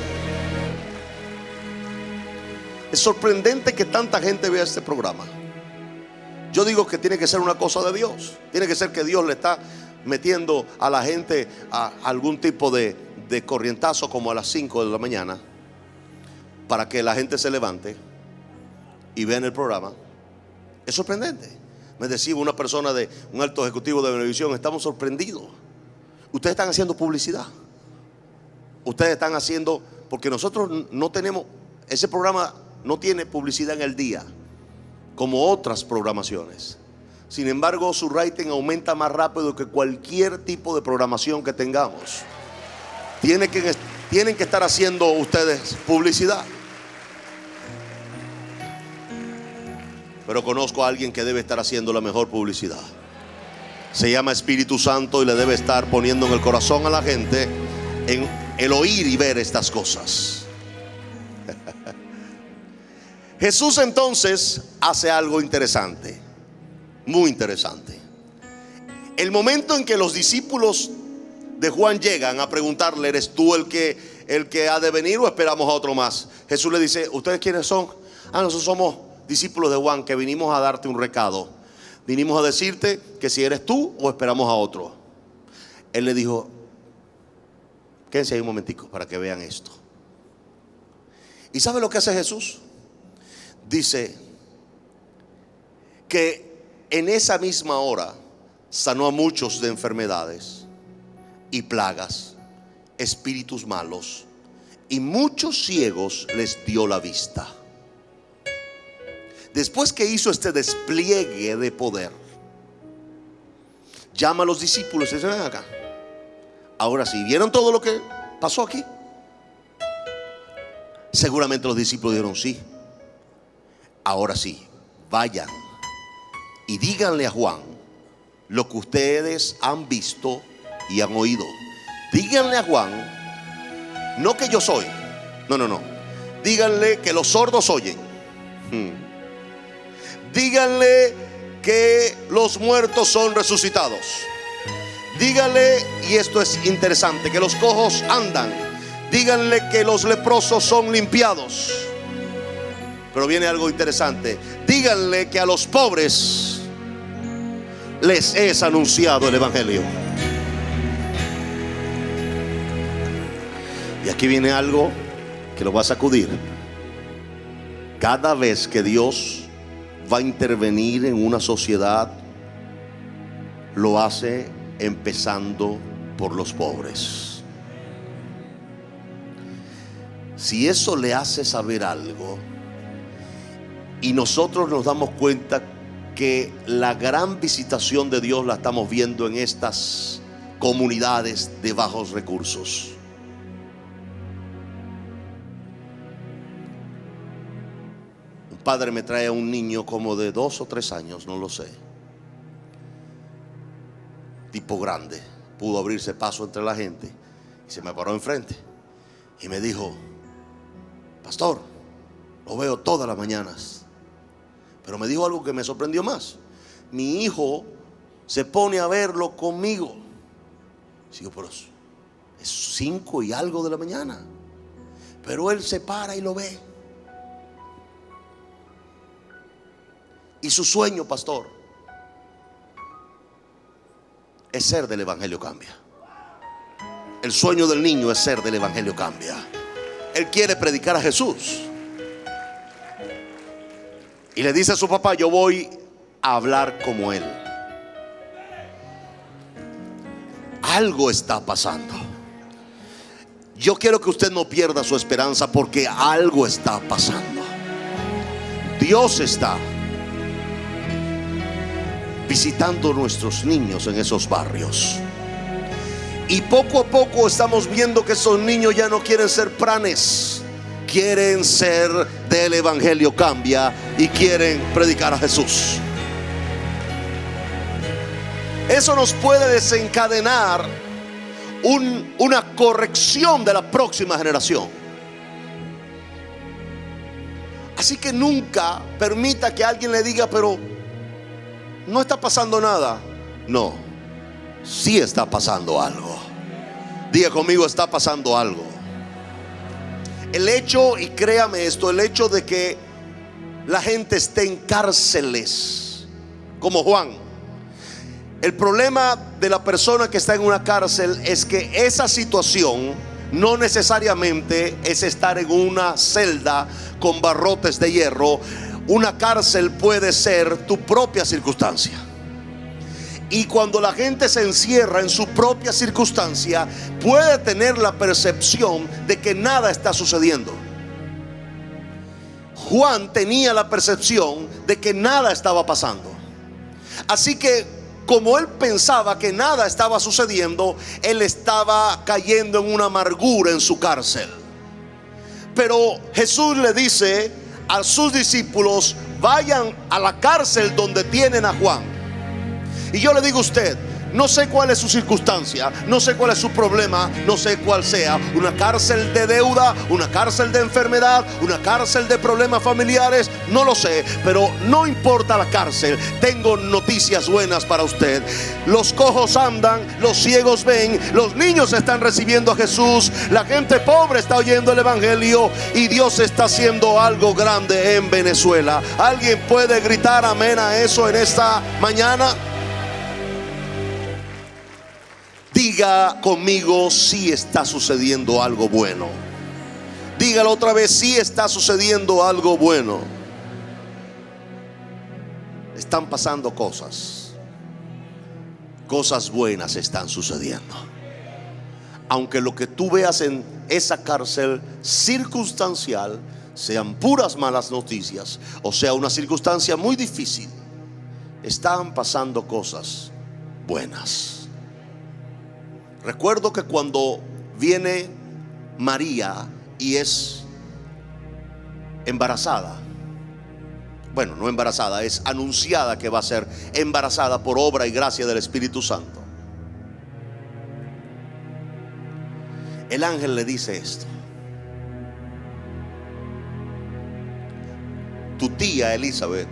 Es sorprendente que tanta gente vea este programa. Yo digo que tiene que ser una cosa de Dios. Tiene que ser que Dios le está metiendo a la gente a algún tipo de corrientazo, como a las 5 de la mañana, para que la gente se levante y vean el programa. Es sorprendente. Me decía una persona, de un alto ejecutivo de Venevisión: estamos sorprendidos. Ustedes están haciendo publicidad. Ustedes están haciendo, porque nosotros no tenemos, ese programa no tiene publicidad en el día como otras programaciones. Sin embargo, su rating aumenta más rápido que cualquier tipo de programación que tengamos. Tienen que estar haciendo ustedes publicidad. Pero conozco a alguien que debe estar haciendo la mejor publicidad. Se llama Espíritu Santo y le debe estar poniendo en el corazón a la gente en el oír y ver estas cosas. Jesús entonces hace algo interesante, muy interesante. El momento en que los discípulos de Juan llegan a preguntarle: ¿eres tú el que ha de venir o esperamos a otro más? Jesús le dice: ¿ustedes quiénes son? Nosotros somos discípulos de Juan, que vinimos a darte un recado. Vinimos a decirte que si eres tú o esperamos a otro. Él le dijo: quédense ahí un momentico para que vean esto. ¿Y sabe lo que hace Jesús? Dice que en esa misma hora sanó a muchos de enfermedades y plagas, espíritus malos, y muchos ciegos les dio la vista. Después que hizo este despliegue de poder, llama a los discípulos y dice: ven acá. Ahora sí, ¿vieron todo lo que pasó aquí? Seguramente los discípulos dijeron: sí. Ahora sí, vayan y díganle a Juan lo que ustedes han visto y han oído. Díganle a Juan, no que yo soy, no. Díganle que los sordos oyen. Díganle que los muertos son resucitados. Díganle, y esto es interesante, que los cojos andan. Díganle que los leprosos son limpiados. Pero viene algo interesante: díganle que a los pobres les es anunciado el evangelio. Y aquí viene algo que lo va a sacudir. Cada vez que Dios va a intervenir en una sociedad, lo hace empezando por los pobres. Si eso le hace saber algo, y nosotros nos damos cuenta que la gran visitación de Dios la estamos viendo en estas comunidades de bajos recursos. Un padre me trae a un niño como de 2 o 3 años, no lo sé, tipo grande, pudo abrirse paso entre la gente, y se me paró enfrente y me dijo: pastor, lo veo todas las mañanas. Pero me dijo algo que me sorprendió más: mi hijo se pone a verlo conmigo. Digo: pero es 5 y algo de la mañana, pero él se para y lo ve. Y su sueño, pastor, es ser del evangelio cambia. El sueño del niño es ser del evangelio cambia. Él quiere predicar a Jesús. Y le dice a su papá: yo voy a hablar como él. Algo está pasando. Yo quiero que usted no pierda su esperanza, porque algo está pasando. Dios está visitando a nuestros niños en esos barrios. Y poco a poco estamos viendo que esos niños ya no quieren ser pranes, quieren ser del evangelio cambia y quieren predicar a Jesús. Eso nos puede desencadenar una corrección de la próxima generación. Así que nunca permita que alguien le diga: pero no está pasando nada. No, sí está pasando algo. Diga conmigo: está pasando algo. El hecho, y créame esto, el hecho de que la gente esté en cárceles como Juan. El problema de la persona que está en una cárcel es que esa situación no necesariamente es estar en una celda con barrotes de hierro. Una cárcel puede ser tu propia circunstancia. Y cuando la gente se encierra en su propia circunstancia, puede tener la percepción de que nada está sucediendo. Juan tenía la percepción de que nada estaba pasando. Así que, como él pensaba que nada estaba sucediendo, él estaba cayendo en una amargura en su cárcel. Pero Jesús le dice a sus discípulos: vayan a la cárcel donde tienen a Juan. Y yo le digo a usted, no sé cuál es su circunstancia, no sé cuál es su problema, no sé cuál sea. Una cárcel de deuda, una cárcel de enfermedad, una cárcel de problemas familiares, no lo sé. Pero no importa la cárcel, tengo noticias buenas para usted. Los cojos andan, los ciegos ven, los niños están recibiendo a Jesús, la gente pobre está oyendo el evangelio, y Dios está haciendo algo grande en Venezuela. ¿Alguien puede gritar amén a eso en esta mañana? Diga conmigo: sí está sucediendo algo bueno. Dígalo otra vez: sí está sucediendo algo bueno. Están pasando cosas. Cosas buenas están sucediendo. Aunque lo que tú veas en esa cárcel circunstancial sean puras malas noticias, o sea una circunstancia muy difícil, están pasando cosas buenas. Recuerdo que cuando viene María y es embarazada, bueno, no embarazada, es anunciada que va a ser embarazada por obra y gracia del Espíritu Santo, el ángel le dice esto: tu tía Elizabeth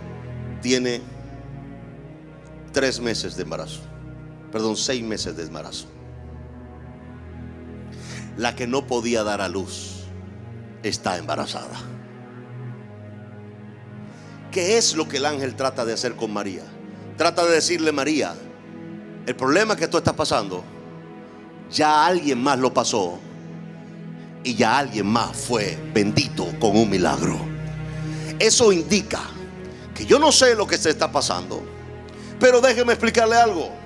tiene 6 meses de embarazo. La que no podía dar a luz está embarazada. ¿Qué es lo que el ángel trata de hacer con María? Trata de decirle: María, el problema que tú estás pasando, ya alguien más lo pasó, y ya alguien más fue bendito con un milagro. Eso indica que yo no sé lo que se está pasando, pero déjeme explicarle algo.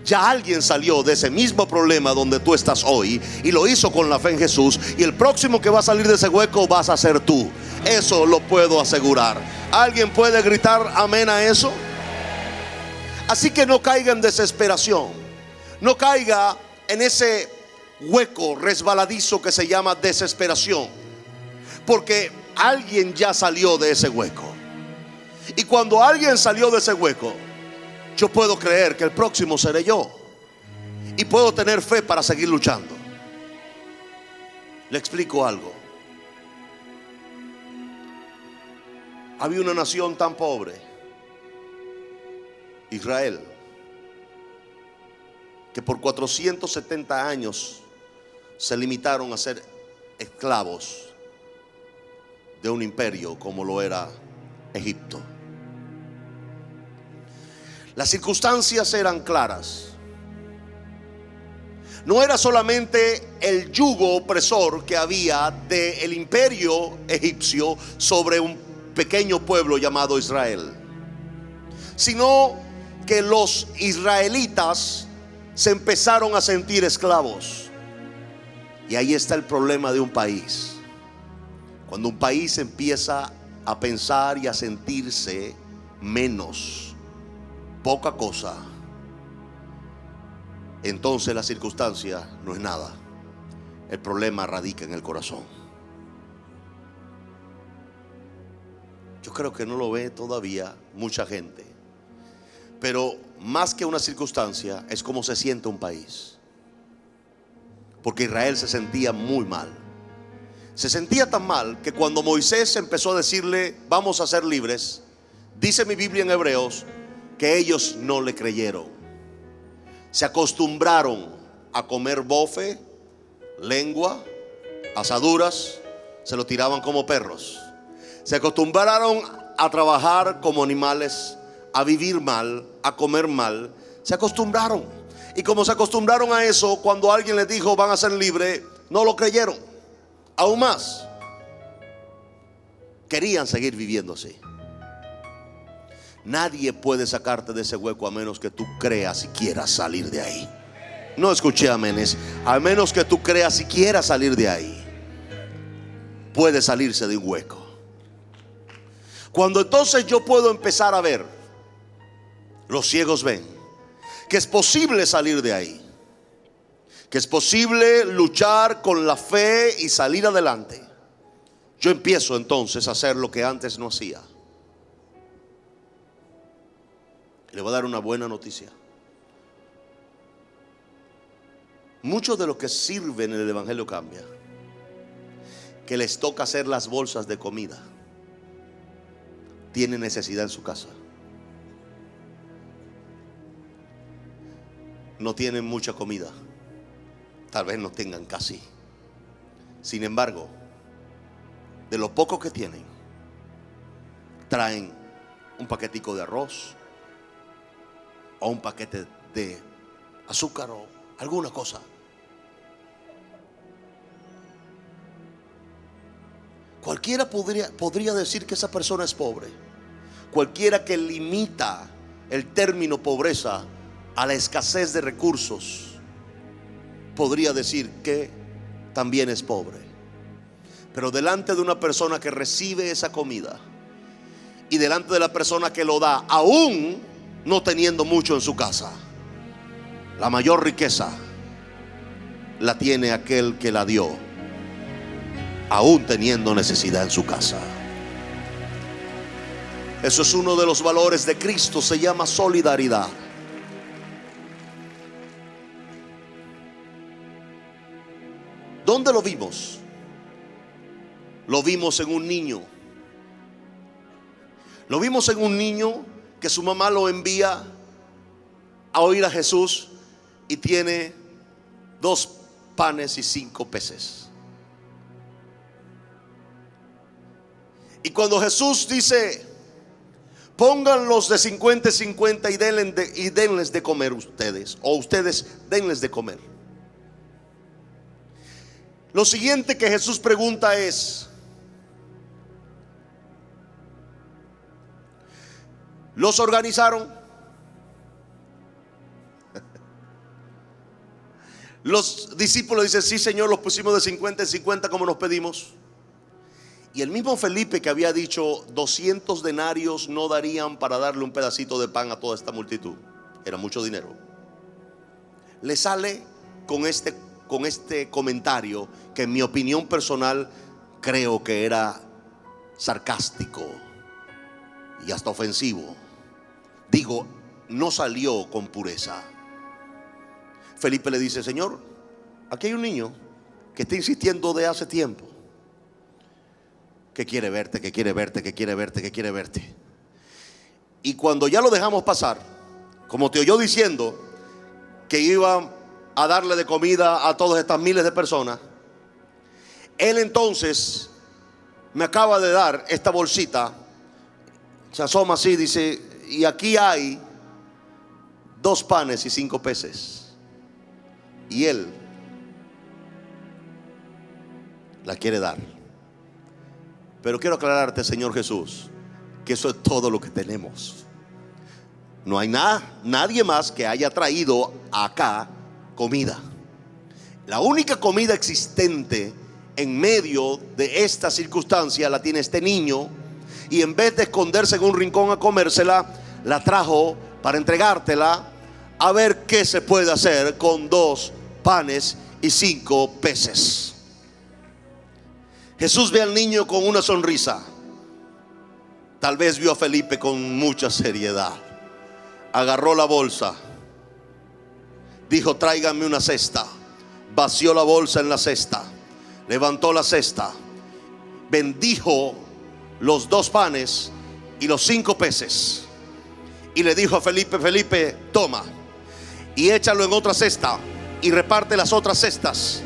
Ya alguien salió de ese mismo problema donde tú estás hoy, y lo hizo con la fe en Jesús, y el próximo que va a salir de ese hueco vas a ser tú. Eso lo puedo asegurar. ¿Alguien puede gritar amén a eso? Así que no caiga en desesperación, no caiga en ese hueco resbaladizo que se llama desesperación, porque alguien ya salió de ese hueco. Y cuando alguien salió de ese hueco, yo puedo creer que el próximo seré yo, y puedo tener fe para seguir luchando. Le explico algo. Había una nación tan pobre, Israel, que por 470 años se limitaron a ser esclavos de un imperio como lo era Egipto. Las circunstancias eran claras. No era solamente el yugo opresor que había del imperio egipcio sobre un pequeño pueblo llamado Israel, sino que los israelitas se empezaron a sentir esclavos. Y ahí está el problema de un país. Cuando un país empieza a pensar y a sentirse menos, poca cosa, entonces la circunstancia no es nada. El problema radica en el corazón. Yo creo que no lo ve todavía mucha gente, pero más que una circunstancia es como se siente un país. Porque Israel se sentía muy mal. Se sentía tan mal que cuando Moisés empezó a decirle: vamos a ser libres, dice mi Biblia en Hebreos que ellos no le creyeron. Se acostumbraron a comer bofe, lengua, asaduras, se lo tiraban como perros. Se acostumbraron a trabajar como animales, a vivir mal, a comer mal. Se acostumbraron. Y como se acostumbraron a eso, cuando alguien les dijo van a ser libres, no lo creyeron. Aún más, querían seguir viviendo así. nadie puede sacarte de ese hueco a menos que tú creas y quieras salir de ahí. No escuché aménes. A menos que tú creas y quieras salir de ahí, puede salirse de un hueco. Cuando entonces yo puedo empezar a ver, los ciegos ven, que es posible salir de ahí, que es posible luchar con la fe y salir adelante, yo empiezo entonces a hacer lo que antes no hacía. Le voy a dar una buena noticia. Muchos de los que sirven en el Evangelio Cambia, que les toca hacer las bolsas de comida, tienen necesidad en su casa. No tienen mucha comida, tal vez no tengan casi. Sin embargo, de lo poco que tienen, traen un paquetico de arroz o un paquete de azúcar o alguna cosa. Cualquiera podría decir que esa persona es pobre. Cualquiera que limita el término pobreza a la escasez de recursos podría decir que también es pobre. Pero delante de una persona que recibe esa comida y delante de la persona que lo da, aún no teniendo mucho en su casa, la mayor riqueza la tiene aquel que la dio, aún teniendo necesidad en su casa. Eso es uno de los valores de Cristo, se llama solidaridad. ¿Dónde lo vimos? Lo vimos en un niño. Lo vimos en un niño que su mamá lo envía a oír a Jesús y tiene 2 panes y 5 peces. Y cuando Jesús dice: pónganlos de 50 y 50 y denles de comer ustedes, o ustedes denles de comer, lo siguiente que Jesús pregunta es: ¿los organizaron? Los discípulos dicen: sí, Señor, los pusimos de 50 en 50 como nos pedimos. Y el mismo Felipe, que había dicho 200 denarios no darían para darle un pedacito de pan a toda esta multitud, era mucho dinero, le sale con este comentario que en mi opinión personal creo que era sarcástico y hasta ofensivo. Digo, no salió con pureza. Felipe le dice: Señor, aquí hay un niño que está insistiendo de hace tiempo, que quiere verte, que quiere verte, que quiere verte, que quiere verte. Y cuando ya lo dejamos pasar, como te oyó diciendo que iba a darle de comida a todas estas miles de personas, él entonces me acaba de dar esta bolsita, se asoma así, dice: y aquí hay 2 panes y 5 peces. Y él la quiere dar. Pero quiero aclararte, Señor Jesús, que eso es todo lo que tenemos. No hay nadie más que haya traído acá comida. La única comida existente en medio de esta circunstancia la tiene este niño, y en vez de esconderse en un rincón a comérsela, la trajo para entregártela, a ver qué se puede hacer con 2 panes y 5 peces. Jesús ve al niño con una sonrisa. Tal vez vio a Felipe con mucha seriedad. Agarró la bolsa, dijo: tráiganme una cesta. Vació la bolsa en la cesta, levantó la cesta, bendijo los 2 panes y los 5 peces, y le dijo a Felipe: Felipe, toma y échalo en otra cesta y reparte las otras cestas.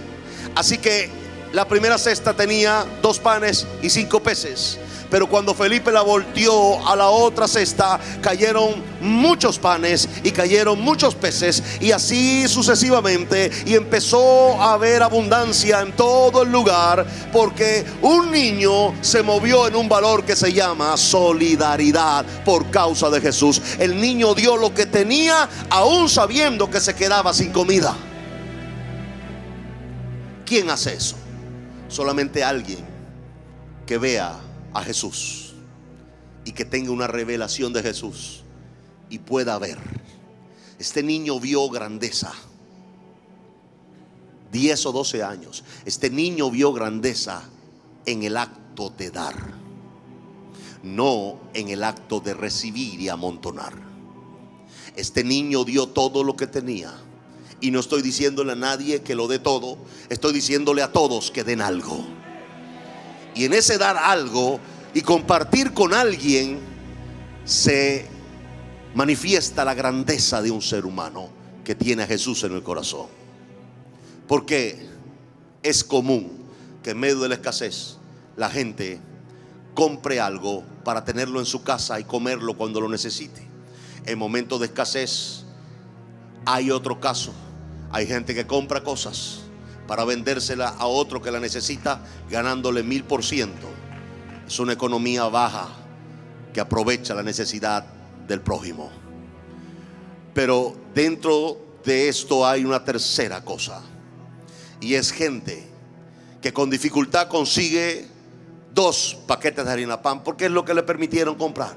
Así que la primera cesta tenía 2 panes y 5 peces, Pero cuando Felipe la volteó a la otra cesta, cayeron muchos panes y cayeron muchos peces, y así sucesivamente. Y empezó a haber abundancia en todo el lugar, porque un niño se movió en un valor que se llama solidaridad por causa de Jesús. El niño dio lo que tenía, aún sabiendo que se quedaba sin comida. ¿Quién hace eso? Solamente alguien que vea a Jesús y que tenga una revelación de Jesús y pueda ver. Este niño vio grandeza. 10 o 12 años. Este niño vio grandeza en el acto de dar, no en el acto de recibir y amontonar. Este niño dio todo lo que tenía. Y no estoy diciéndole a nadie que lo dé todo, estoy diciéndole a todos que den algo. Y en ese dar algo y compartir con alguien se manifiesta la grandeza de un ser humano que tiene a Jesús en el corazón. Porque es común que en medio de la escasez la gente compre algo para tenerlo en su casa y comerlo cuando lo necesite. En momentos de escasez hay otro caso. Hay gente que compra cosas para vendérsela a otro que la necesita, ganándole 1000%. Es una economía baja que aprovecha la necesidad del prójimo. Pero dentro de esto hay una tercera cosa, y es gente que con dificultad consigue 2 paquetes de harina pan, porque es lo que le permitieron comprar.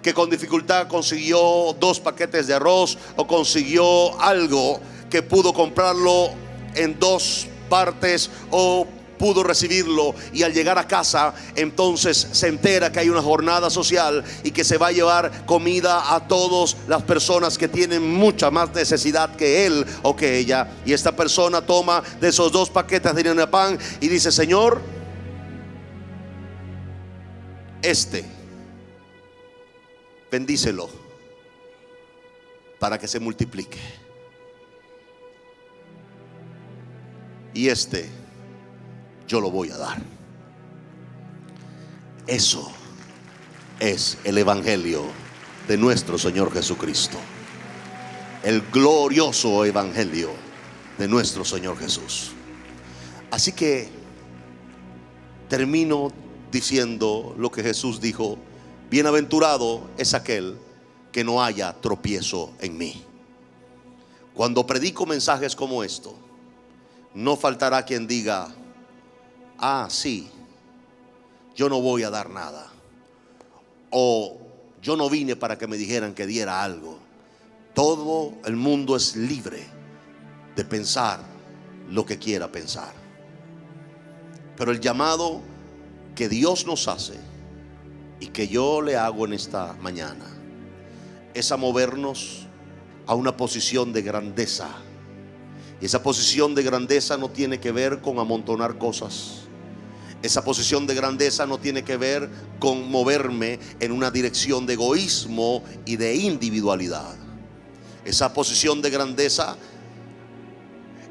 Que con dificultad consiguió 2 paquetes de arroz, o consiguió algo que pudo comprarlo en 2 partes, o pudo recibirlo, y al llegar a casa entonces se entera que hay una jornada social y que se va a llevar comida a todas las personas que tienen mucha más necesidad que él o que ella. Y esta persona toma de esos 2 paquetes de harina de pan y dice: Señor, bendícelo para que se multiplique, y yo lo voy a dar. Eso es el evangelio de nuestro Señor Jesucristo, el glorioso evangelio de nuestro Señor Jesús. Así que termino diciendo lo que Jesús dijo: bienaventurado es aquel que no haya tropiezo en mí. Cuando predico mensajes como esto, no faltará quien diga: ah, sí, yo no voy a dar nada, o yo no vine para que me dijeran que diera algo. Todo el mundo es libre de pensar lo que quiera pensar, pero el llamado que Dios nos hace y que yo le hago en esta mañana es a movernos a una posición de grandeza. Y esa posición de grandeza no tiene que ver con amontonar cosas. Esa posición de grandeza no tiene que ver con moverme en una dirección de egoísmo y de individualidad. Esa posición de grandeza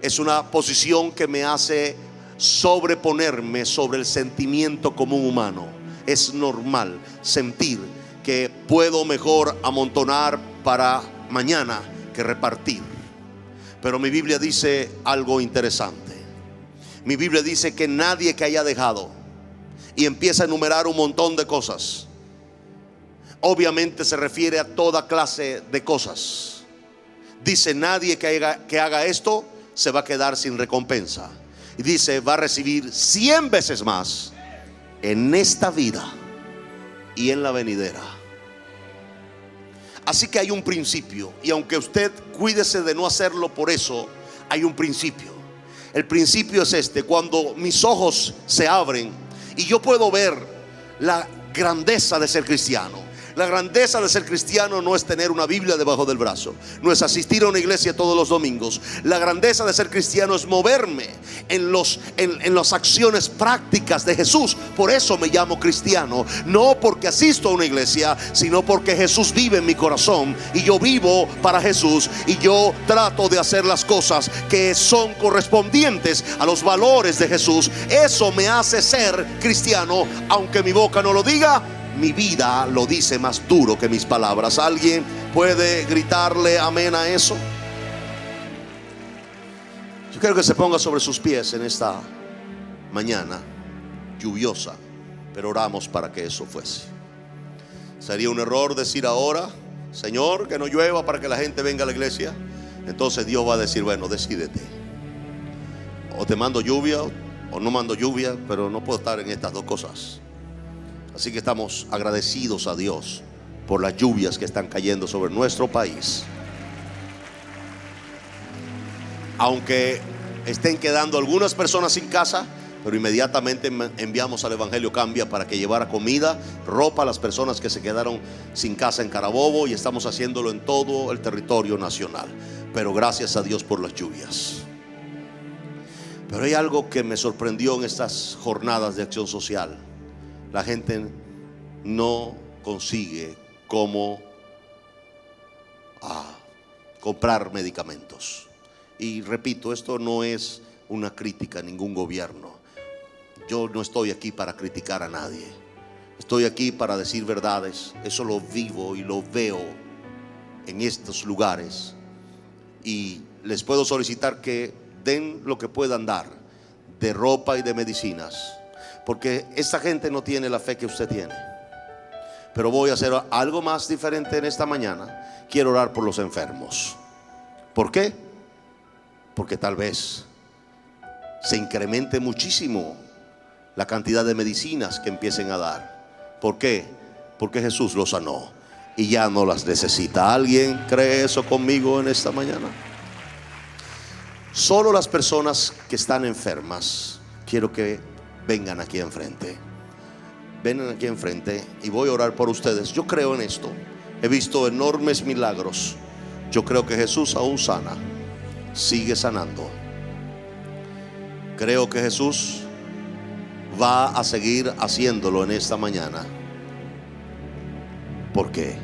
es una posición que me hace sobreponerme sobre el sentimiento común humano. Es normal sentir que puedo mejor amontonar para mañana que repartir. Pero mi Biblia dice algo interesante. Mi Biblia dice que nadie que haya dejado, y empieza a enumerar un montón de cosas. Obviamente se refiere a toda clase de cosas. Dice: nadie que haga esto se va a quedar sin recompensa. Y dice: va a recibir 100 veces más en esta vida y en la venidera. Así que hay un principio, y aunque usted cuídese de no hacerlo por eso, hay un principio. El principio es cuando mis ojos se abren y yo puedo ver la grandeza de ser cristiano, La grandeza de ser cristiano no es tener una Biblia debajo del brazo, no es asistir a una iglesia todos los domingos. La grandeza de ser cristiano es moverme en las acciones prácticas de Jesús. Por eso me llamo cristiano, no porque asisto a una iglesia, sino porque Jesús vive en mi corazón y yo vivo para Jesús, y yo trato de hacer las cosas que son correspondientes a los valores de Jesús. Eso me hace ser cristiano, aunque mi boca no lo diga. Mi vida lo dice más duro que mis palabras. ¿Alguien puede gritarle amén a eso? Yo quiero que se ponga sobre sus pies en esta mañana lluviosa, pero oramos para que eso fuese. Sería un error decir ahora: Señor, que no llueva para que la gente venga a la iglesia. Entonces Dios va a decir: bueno, decídete, o te mando lluvia o no mando lluvia, pero no puedo estar en estas dos cosas. Así que estamos agradecidos a Dios por las lluvias que están cayendo sobre nuestro país. Aunque estén quedando algunas personas sin casa, pero inmediatamente enviamos al Evangelio Cambia para que llevara comida, ropa a las personas que se quedaron sin casa en Carabobo, y estamos haciéndolo en todo el territorio nacional. Pero gracias a Dios por las lluvias. Pero hay algo que me sorprendió en estas jornadas de acción social. La gente no consigue cómo comprar medicamentos. Y repito, esto no es una crítica a ningún gobierno. Yo no estoy aquí para criticar a nadie. Estoy aquí para decir verdades. Eso lo vivo y lo veo en estos lugares. Y les puedo solicitar que den lo que puedan dar de ropa y de medicinas, porque esta gente no tiene la fe que usted tiene. Pero voy a hacer algo más diferente en esta mañana. Quiero orar por los enfermos. ¿Por qué? Porque tal vez se incremente muchísimo la cantidad de medicinas que empiecen a dar. ¿Por qué? Porque Jesús los sanó y ya no las necesita. ¿Alguien cree eso conmigo en esta mañana? Solo las personas que están enfermas, quiero que vengan aquí enfrente. Vengan aquí enfrente y voy a orar por ustedes. Yo creo en esto. He visto enormes milagros. Yo creo que Jesús aún sana. Sigue sanando. Creo que Jesús va a seguir haciéndolo en esta mañana. ¿Por qué?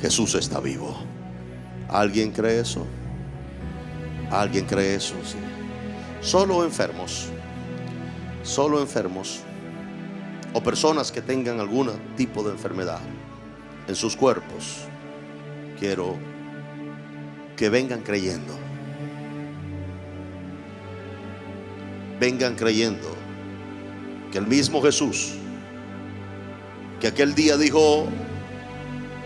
Jesús está vivo. ¿Alguien cree eso? ¿Alguien cree eso? Sí. Solo enfermos. Solo enfermos o personas que tengan algún tipo de enfermedad en sus cuerpos, quiero que vengan creyendo. Vengan creyendo que el mismo Jesús que aquel día dijo: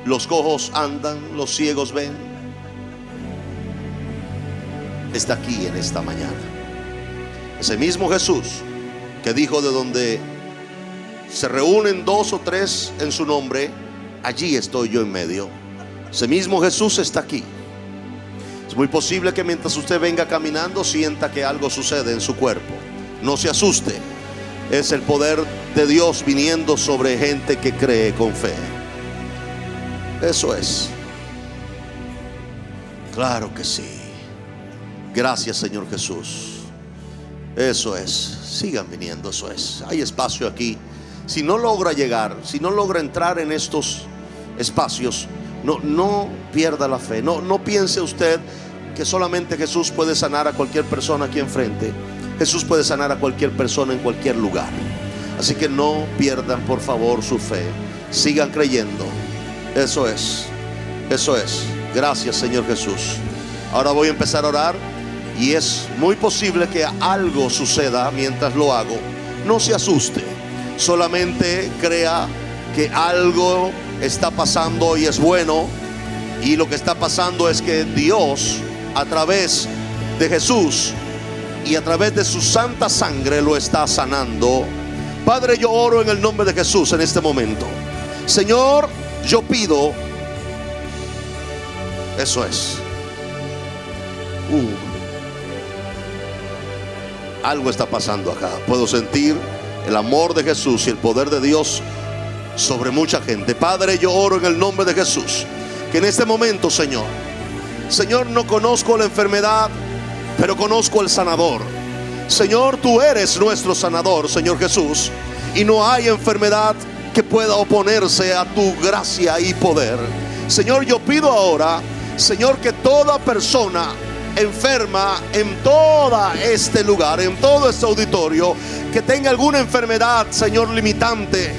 los cojos andan, los ciegos ven, está aquí en esta mañana. Ese mismo Jesús que dijo: de donde se reúnen 2 o 3 en su nombre, allí estoy yo en medio. Ese mismo Jesús está aquí. Es muy posible que mientras usted venga caminando sienta que algo sucede en su cuerpo. No se asuste. Es el poder de Dios viniendo sobre gente que cree con fe. Eso es. Claro que sí. Gracias, Señor Jesús. Eso es. Sigan viniendo, eso es. Hay espacio aquí. Si no logra llegar, si no logra entrar en estos espacios, no pierda la fe. No piense usted que solamente Jesús puede sanar a cualquier persona aquí enfrente. Jesús puede sanar a cualquier persona en cualquier lugar. Así que no pierdan, por favor, su fe. Sigan creyendo. Eso es. Eso es. Gracias, Señor Jesús. Ahora voy a empezar a orar. Y es muy posible que algo suceda mientras lo hago. No se asuste. Solamente crea que algo está pasando y es bueno. Y lo que está pasando es que Dios, a través de Jesús y a través de su santa sangre, lo está sanando. Padre, yo oro en el nombre de Jesús en este momento. Señor, yo pido. Eso es. Algo está pasando acá. Puedo sentir el amor de Jesús y el poder de Dios sobre mucha gente. Padre, yo oro en el nombre de Jesús, que en este momento, Señor, no conozco la enfermedad, pero conozco al sanador. Señor, tú eres nuestro sanador, Señor Jesús, y no hay enfermedad que pueda oponerse a tu gracia y poder. Señor, yo pido ahora, Señor, que toda persona enferma en todo este lugar, en todo este auditorio, que tenga alguna enfermedad, Señor, limitante,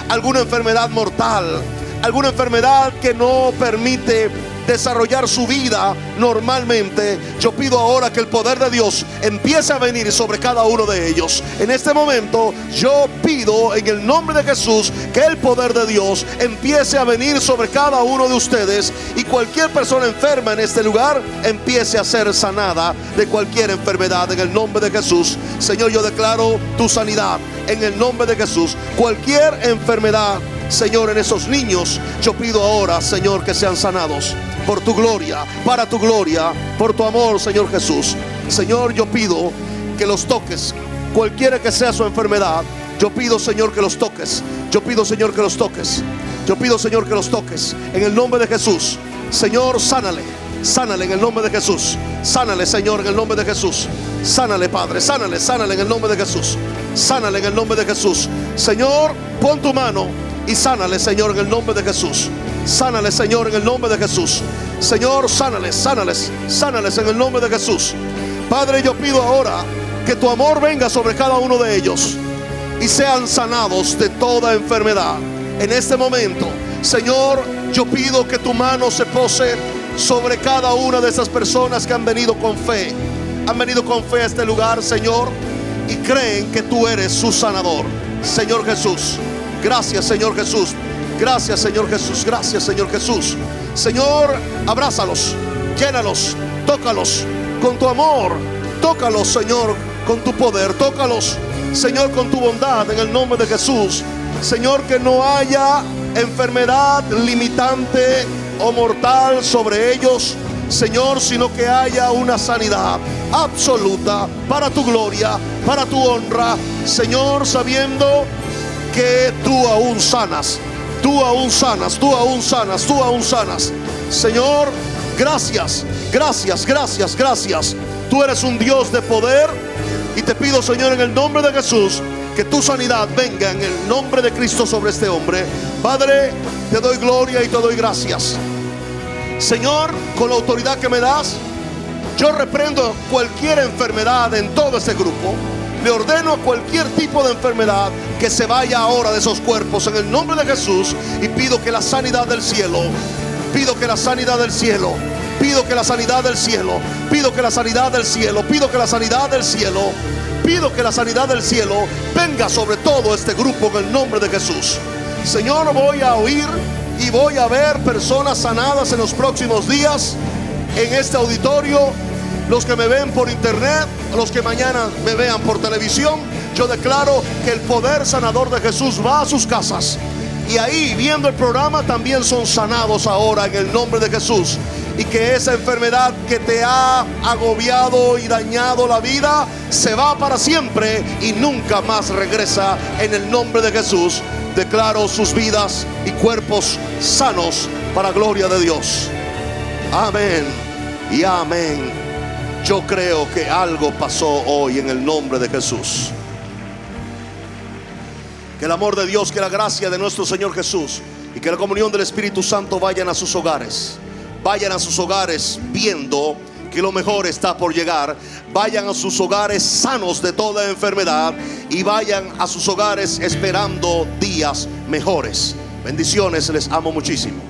alguna enfermedad mortal, alguna enfermedad que no permite desarrollar su vida normalmente, yo pido ahora que el poder de Dios empiece a venir sobre cada uno de ellos. En este momento yo pido en el nombre de Jesús que el poder de Dios empiece a venir sobre cada uno de ustedes, y cualquier persona enferma en este lugar empiece a ser sanada de cualquier enfermedad en el nombre de Jesús. Señor, yo declaro tu sanidad en el nombre de Jesús. Cualquier enfermedad, Señor, en esos niños, yo pido ahora, Señor, que sean sanados por tu gloria, para tu gloria, por tu amor, Señor Jesús. Señor, yo pido que los toques, cualquiera que sea su enfermedad. Yo pido, Señor, que los toques. Yo pido, Señor, que los toques. Yo pido, Señor, que los toques en el nombre de Jesús. Señor, sánale, sánale en el nombre de Jesús. Sánale, Señor, en el nombre de Jesús. Sánale, Padre, sánale, sánale en el nombre de Jesús. Sánale en el nombre de Jesús. Señor, pon tu mano y sánale, Señor, en el nombre de Jesús. Sánale, Señor, en el nombre de Jesús. Señor, sánales, sánales, sánales en el nombre de Jesús. Padre, yo pido ahora que tu amor venga sobre cada uno de ellos y sean sanados de toda enfermedad. En este momento, Señor, yo pido que tu mano se pose sobre cada una de esas personas que han venido con fe. Han venido con fe a este lugar, Señor, y creen que tú eres su sanador. Señor Jesús, gracias, Señor Jesús. Gracias, Señor Jesús. Gracias, Señor Jesús. Señor, abrázalos, llénalos, tócalos con tu amor. Tócalos, Señor, con tu poder. Tócalos, Señor, con tu bondad en el nombre de Jesús. Señor, que no haya enfermedad limitante o mortal sobre ellos, Señor, sino que haya una sanidad absoluta para tu gloria, para tu honra, Señor, sabiendo que tú aún sanas. Tú aún sanas, tú aún sanas, tú aún sanas. Señor, gracias, gracias, gracias, gracias. Tú eres un Dios de poder, y te pido, Señor, en el nombre de Jesús, que tu sanidad venga en el nombre de Cristo sobre este hombre. Padre, te doy gloria y te doy gracias. Señor, con la autoridad que me das, yo reprendo cualquier enfermedad en todo este grupo. Le ordeno a cualquier tipo de enfermedad que se vaya ahora de esos cuerpos en el nombre de Jesús, y pido que la sanidad del cielo, pido que la sanidad del cielo, pido que la sanidad del cielo, pido que la sanidad del cielo, pido que la sanidad del cielo, pido que la sanidad del cielo venga sobre todo este grupo en el nombre de Jesús. Señor, voy a oír y voy a ver personas sanadas en los próximos días en este auditorio. Los que me ven por internet, los que mañana me vean por televisión, yo declaro que el poder sanador de Jesús va a sus casas, y ahí, viendo el programa, también son sanados ahora en el nombre de Jesús. Y que esa enfermedad que te ha agobiado y dañado la vida se va para siempre y nunca más regresa en el nombre de Jesús. Declaro sus vidas y cuerpos sanos para gloria de Dios. Amén y amén. Yo creo que algo pasó hoy en el nombre de Jesús. Que el amor de Dios, que la gracia de nuestro Señor Jesús y que la comunión del Espíritu Santo vayan a sus hogares. Vayan a sus hogares viendo que lo mejor está por llegar. Vayan a sus hogares sanos de toda enfermedad, y vayan a sus hogares esperando días mejores. Bendiciones, les amo muchísimo.